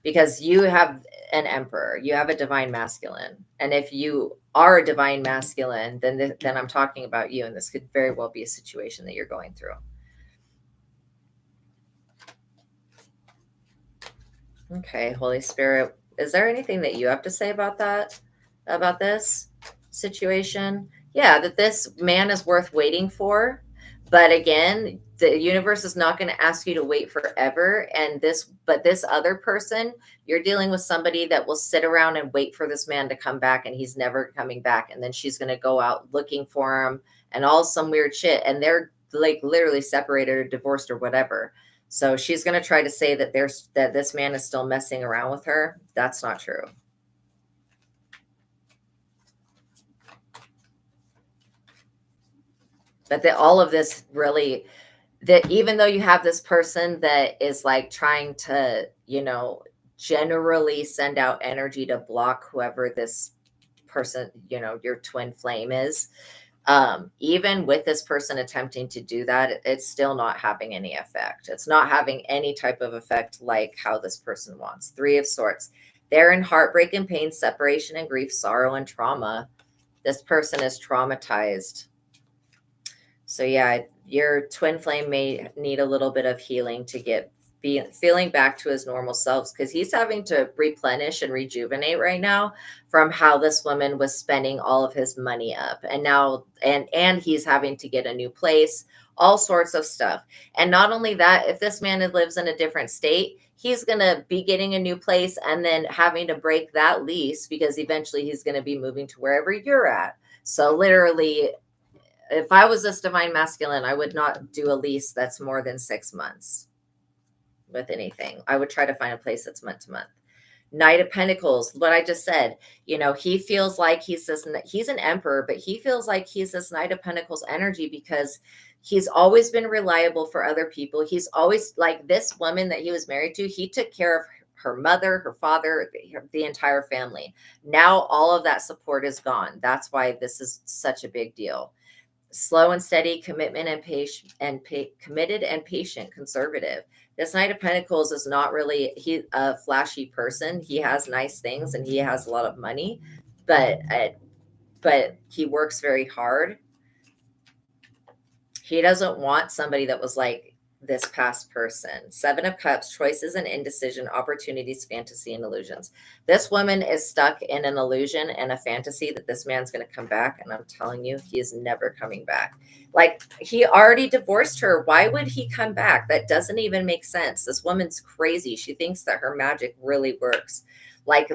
S1: Because you have an emperor, you have a divine masculine. And if you are a divine masculine, then I'm talking about you. And this could very well be a situation that you're going through. Okay, Holy Spirit, is there anything that you have to say about that, about this situation? Yeah, that this man is worth waiting for. But again, the universe is not going to ask you to wait forever. But this other person, you're dealing with somebody that will sit around and wait for this man to come back, and he's never coming back. And then she's going to go out looking for him and all some weird shit. And they're like literally separated or divorced or whatever. So she's going to try to say that this man is still messing around with her. That's not true. But all of this really, that even though you have this person that is like trying to, generally send out energy to block whoever this person, your twin flame is, Even with this person attempting to do that, it's still not having any effect. It's not having any type of effect like how this person wants. 3 of Swords. They're in heartbreak and pain, separation and grief, sorrow and trauma. This person is traumatized. So yeah, your twin flame may need a little bit of healing to get feeling back to his normal selves, because he's having to replenish and rejuvenate right now from how this woman was spending all of his money up, and now and he's having to get a new place, all sorts of stuff. And not only that, if this man lives in a different state, he's going to be getting a new place and then having to break that lease, because eventually he's going to be moving to wherever you're at. So literally, if I was this divine masculine, I would not do a lease that's more than 6 months with anything. I would try to find a place that's month to month. Knight of Pentacles, what I just said, he feels like he's an emperor, but he feels like he's this Knight of Pentacles energy because he's always been reliable for other people. He's always, like this woman that he was married to, he took care of her mother, her father, the entire family. Now all of that support is gone. That's why this is such a big deal. Slow and steady, commitment and patient, committed and patient, conservative. This Knight of Pentacles is not really a flashy person. He has nice things and he has a lot of money, but he works very hard. He doesn't want somebody that was like this past person. 7 of Cups, choices and indecision, opportunities, fantasy, and illusions. This woman is stuck in an illusion and a fantasy that this man's going to come back. And I'm telling you, he is never coming back. Like, he already divorced her. Why would he come back? That doesn't even make sense. This woman's crazy. She thinks that her magic really works. Like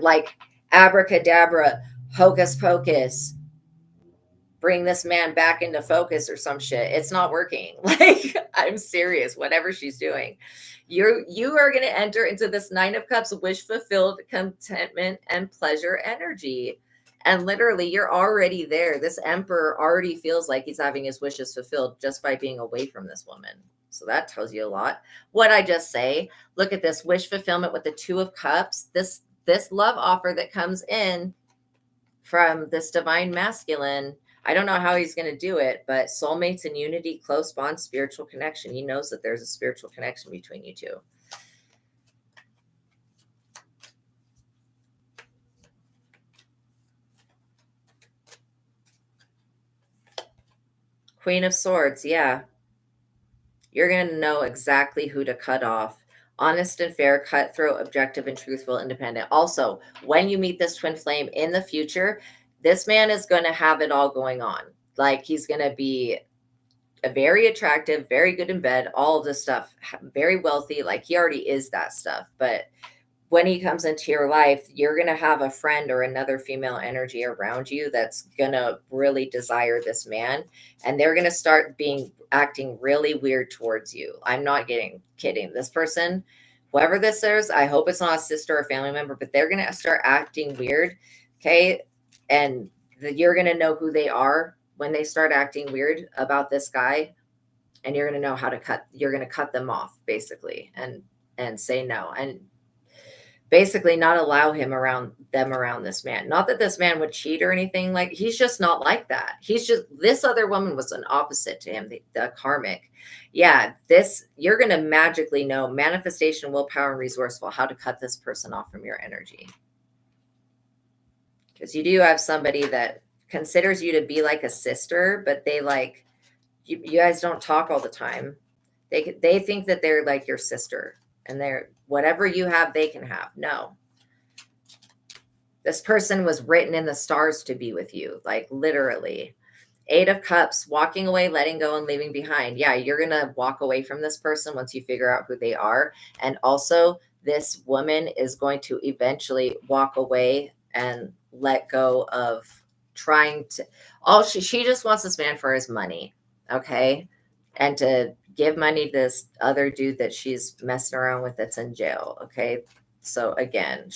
S1: abracadabra, hocus pocus, bring this man back into focus or some shit. It's not working. Like, I'm serious. Whatever she's doing, you are going to enter into this 9 of Cups, wish fulfilled, contentment and pleasure energy. And literally, you're already there. This emperor already feels like he's having his wishes fulfilled just by being away from this woman. So that tells you a lot. What I just say, look at this wish fulfillment with the 2 of Cups. This love offer that comes in from this divine masculine, I don't know how he's going to do it, but soulmates and unity, close bond, spiritual connection. He knows that there's a spiritual connection between you two. Queen of Swords, yeah. You're going to know exactly who to cut off. Honest and fair, cutthroat, objective, and truthful, independent. Also, when you meet this twin flame in the future, this man is going to have it all going on. Like, he's going to be very attractive, very good in bed, all of this stuff, very wealthy. Like, he already is that stuff. But when he comes into your life, you're going to have a friend or another female energy around you that's going to really desire this man. And they're going to start acting really weird towards you. I'm not kidding. This person, whoever this is, I hope it's not a sister or family member, but they're going to start acting weird. Okay. And you're going to know who they are when they start acting weird about this guy. And you're going to know how to you're going to cut them off, basically, and say no. And basically not allow them around this man. Not that this man would cheat or anything. Like, he's just not like that. He's just, this other woman was an opposite to him, the karmic. Yeah, you're going to magically know, manifestation, willpower, and resourceful, how to cut this person off from your energy. Because you do have somebody that considers you to be like a sister, but they like, you guys don't talk all the time. They think that they're like your sister, and they're, whatever you have, they can have. No. This person was written in the stars to be with you, like literally. 8 of Cups, walking away, letting go, and leaving behind. Yeah, you're going to walk away from this person once you figure out who they are. And also, this woman is going to eventually walk away and let go of trying to, she just wants this man for his money. Okay. And to give money to this other dude that she's messing around with that's in jail. Okay. So again,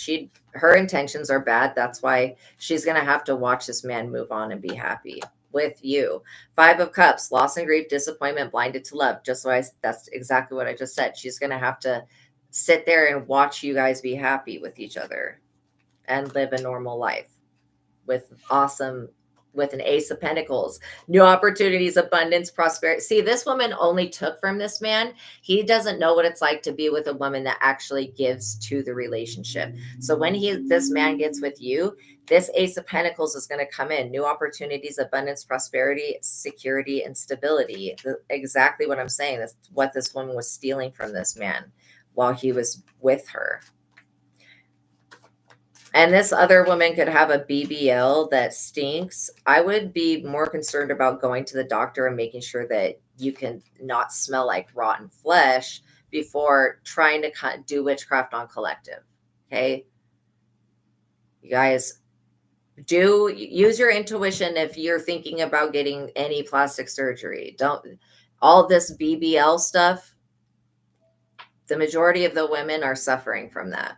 S1: her intentions are bad. That's why she's going to have to watch this man move on and be happy with you. 5 of Cups, loss and grief, disappointment, blinded to love. That's exactly what I just said. She's going to have to sit there and watch you guys be happy with each other and live a normal life with awesome with an Ace of Pentacles. New opportunities, abundance, prosperity. See, this woman only took from this man. He doesn't know what it's like to be with a woman that actually gives to the relationship. So when this man gets with you, this Ace of Pentacles is going to come in. New opportunities, abundance, prosperity, security, and stability. Exactly what I'm saying. That's what this woman was stealing from this man while he was with her. And this other woman could have a BBL that stinks. I would be more concerned about going to the doctor and making sure that you can not smell like rotten flesh before trying to do witchcraft on collective. Okay. You guys, do use your intuition if you're thinking about getting any plastic surgery. Don't, all this BBL stuff, the majority of the women are suffering from that.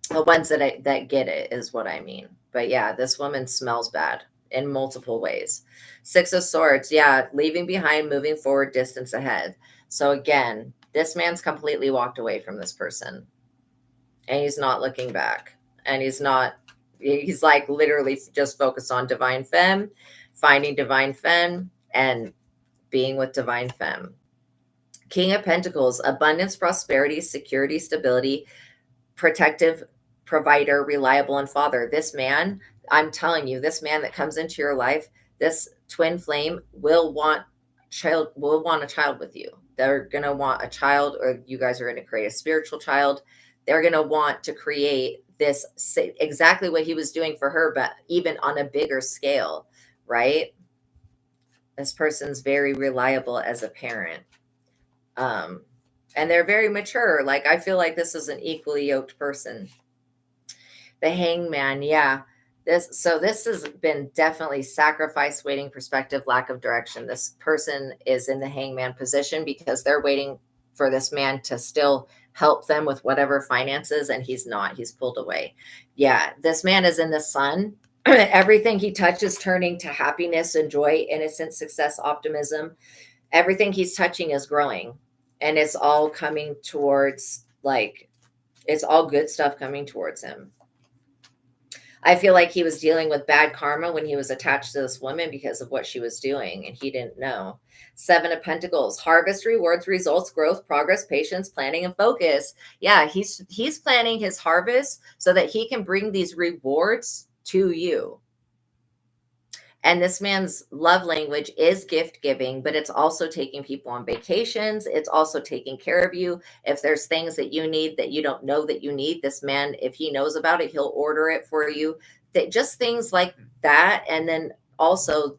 S1: The ones that get it is what I mean. But yeah, this woman smells bad in multiple ways. Six of Swords. Yeah. Leaving behind, moving forward, distance ahead. So again, this man's completely walked away from this person and he's not looking back, and he's like literally just focused on divine femme, finding divine femme and being with divine femme. King of Pentacles, abundance, prosperity, security, stability, protective, provider, reliable, and father. This man, I'm telling you, this man that comes into your life, this twin flame will want a child with you. They're going to want a child, or you guys are going to create a spiritual child. They're going to want to create this, exactly what he was doing for her, but even on a bigger scale, right? This person's very reliable as a parent. And they're very mature. Like, I feel like this is an equally yoked person. The Hangman. Yeah. This has been definitely sacrifice, waiting, perspective, lack of direction. This person is in the Hangman position because they're waiting for this man to still help them with whatever finances. And he's not, he's pulled away. Yeah. This man is in the sun. Everything he touches turning to happiness and joy, innocence, success, optimism. Everything he's touching is growing. And it's all coming towards, like, it's all good stuff coming towards him. I feel like he was dealing with bad karma when he was attached to this woman because of what she was doing, and he didn't know. Seven of Pentacles, harvest, rewards, results, growth, progress, patience, planning, and focus. Yeah, he's planning his harvest so that he can bring these rewards to you. And this man's love language is gift giving, but it's also taking people on vacations. It's also taking care of you. If there's things that you need that you don't know that you need, this man, if he knows about it, he'll order it for you. Just things like that. And then also,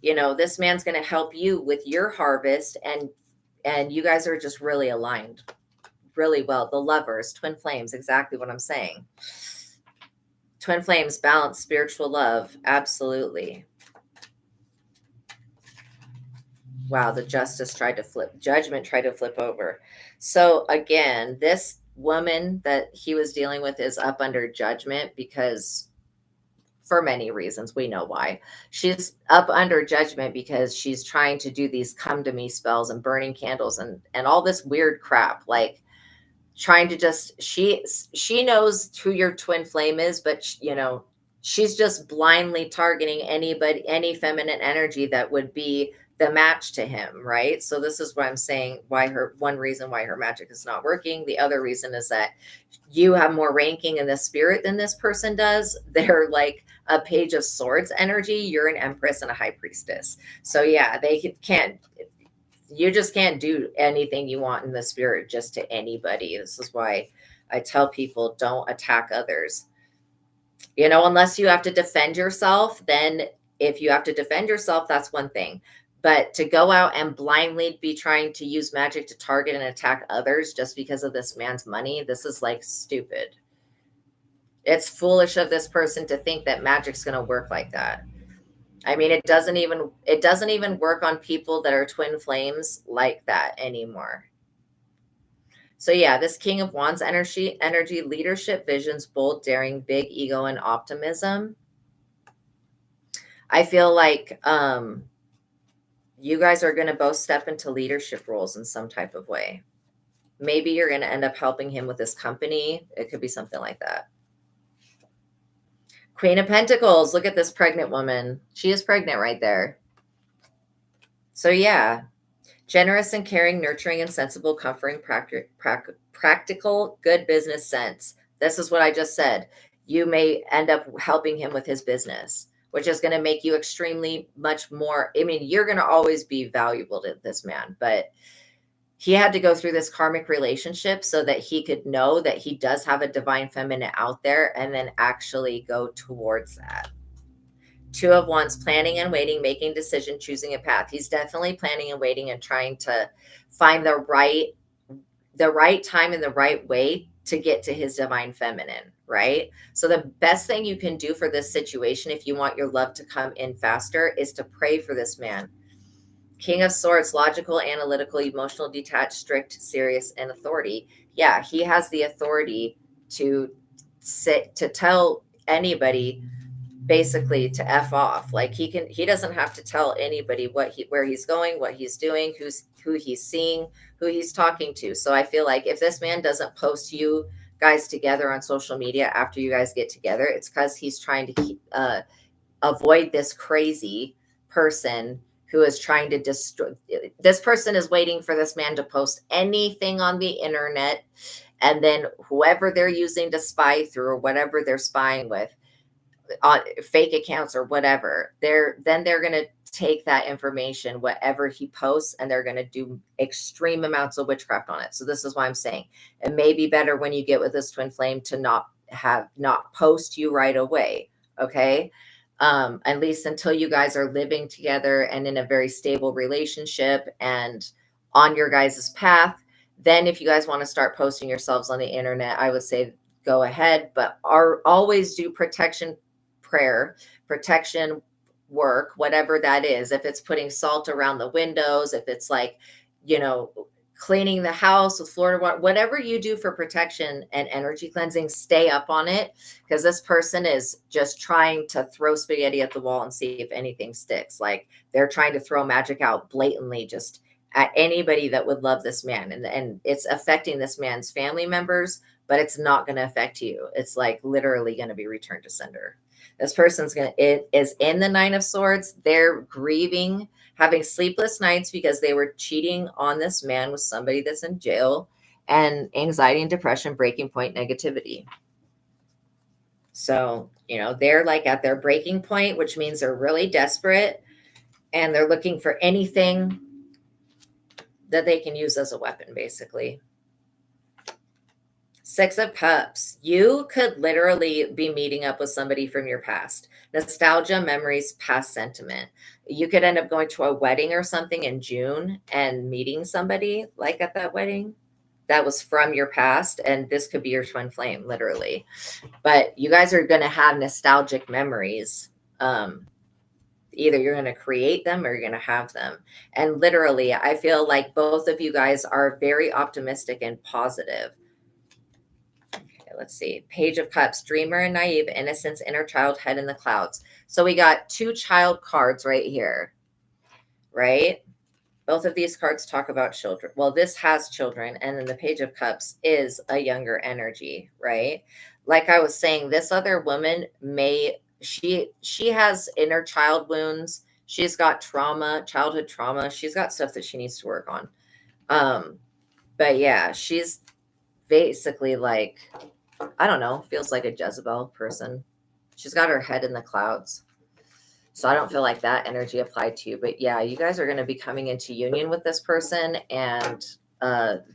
S1: you know, this man's going to help you with your harvest, and you guys are just really aligned really well. The Lovers, twin flames, exactly what I'm saying. Twin flames, balance, spiritual love. Absolutely. Wow, the Judgment tried to flip over. So again, this woman that he was dealing with is up under judgment because, for many reasons, we know why. She's up under judgment because she's trying to do these come to me spells and burning candles and all this weird crap, like trying to just, she knows who your twin flame is, but you know, she's just blindly targeting any feminine energy that would be the match to him, right? So this is what I'm saying, one reason why her magic is not working. The other reason is that you have more ranking in the spirit than this person does. They're like a Page of Swords energy. You're an Empress and a High Priestess. So yeah, you just can't do anything you want in the spirit just to anybody. This is why I tell people, don't attack others. You know, unless you have to defend yourself, then if you have to defend yourself, that's one thing. But to go out and blindly be trying to use magic to target and attack others just because of this man's money, this is like stupid. It's foolish of this person to think that magic's going to work like that. I mean, it doesn't even work on people that are twin flames like that anymore. So yeah, this King of Wands energy, leadership, visions, bold, daring, big ego, and optimism. I feel like you guys are going to both step into leadership roles in some type of way. Maybe you're going to end up helping him with his company. It could be something like that. Queen of Pentacles. Look at this pregnant woman. She is pregnant right there. So yeah, generous and caring, nurturing and sensible, comforting, practical, good business sense. This is what I just said. You may end up helping him with his business, which is going to make you extremely much more. I mean, you're going to always be valuable to this man, but he had to go through this karmic relationship so that he could know that he does have a divine feminine out there and then actually go towards that. Two of Wands, planning and waiting, making decision, choosing a path. He's definitely planning and waiting and trying to find the right time and the right way to get to his divine feminine, right? So the best thing you can do for this situation, if you want your love to come in faster, is to pray for this man. King of Swords, logical, analytical, emotional, detached, strict, serious, and authority. Yeah, he has the authority to tell anybody basically to F off. Like he doesn't have to tell anybody where he's going, what he's doing, who he's seeing, who he's talking to. So I feel like if this man doesn't post you guys together on social media after you guys get together, it's because he's trying to avoid this crazy person who is trying to destroy. This person is waiting for this man to post anything on the internet, and then whoever they're using to spy through or whatever they're spying with, on fake accounts or whatever, they're going to take that information, whatever he posts, and they're going to do extreme amounts of witchcraft on it. So this is why I'm saying it may be better when you get with this twin flame to not post you right away. Okay. At least until you guys are living together and in a very stable relationship and on your guys' path. Then if you guys want to start posting yourselves on the internet, I would say go ahead, but always do protection prayer, protection work, whatever that is. If it's putting salt around the windows, if it's like, cleaning the house with Florida water, whatever you do for protection and energy cleansing, stay up on it, because this person is just trying to throw spaghetti at the wall and see if anything sticks. Like they're trying to throw magic out blatantly just at anybody that would love this man. And it's affecting this man's family members, but it's not going to affect you. It's like literally going to be returned to sender. This person's is in the Nine of Swords. They're grieving, having sleepless nights because they were cheating on this man with somebody that's in jail, and anxiety and depression, breaking point, negativity. So, they're like at their breaking point, which means they're really desperate and they're looking for anything that they can use as a weapon, basically. Six of Cups. You could literally be meeting up with somebody from your past. Nostalgia, memories, past sentiment. You could end up going to a wedding or something in June and meeting somebody like at that wedding that was from your past. And this could be your twin flame, literally. But you guys are going to have nostalgic memories. Either you're going to create them or you're going to have them. And literally, I feel like both of you guys are very optimistic and positive. Let's see. Page of Cups, dreamer and naive, innocence, inner child, head in the clouds. So we got two child cards right here, right? Both of these cards talk about children. Well, this has children, and then the Page of Cups is a younger energy, right? Like I was saying, this other woman she has inner child wounds. She's got trauma, childhood trauma. She's got stuff that she needs to work on. But yeah, she's basically like, I don't know, feels like a Jezebel person. She's got her head in the clouds. So I don't feel like that energy applied to you. But yeah, you guys are going to be coming into union with this person. And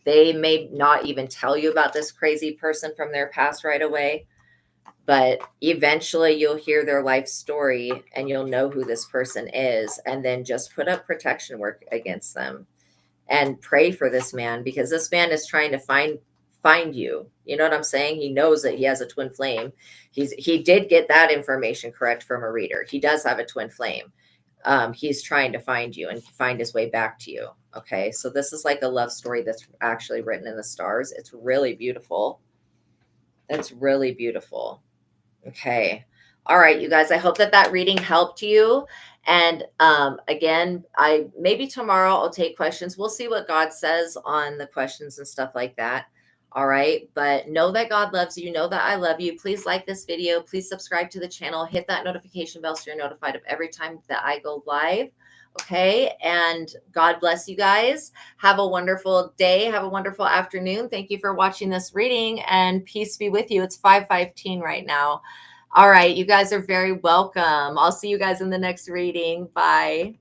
S1: they may not even tell you about this crazy person from their past right away. But eventually you'll hear their life story and you'll know who this person is. And then just put up protection work against them. And pray for this man, because this man is trying to find you. You know what I'm saying? He knows that he has a twin flame. He did get that information correct from a reader. He does have a twin flame. He's trying to find you and find his way back to you. Okay. So this is like a love story that's actually written in the stars. It's really beautiful. It's really beautiful. Okay. All right, you guys, I hope that reading helped you. And again, maybe tomorrow I'll take questions. We'll see what God says on the questions and stuff like that. All right. But know that God loves you. Know that I love you. Please like this video. Please subscribe to the channel. Hit that notification bell so you're notified of every time that I go live. Okay. And God bless you guys. Have a wonderful day. Have a wonderful afternoon. Thank you for watching this reading, and peace be with you. It's 5:15 right now. All right. You guys are very welcome. I'll see you guys in the next reading. Bye.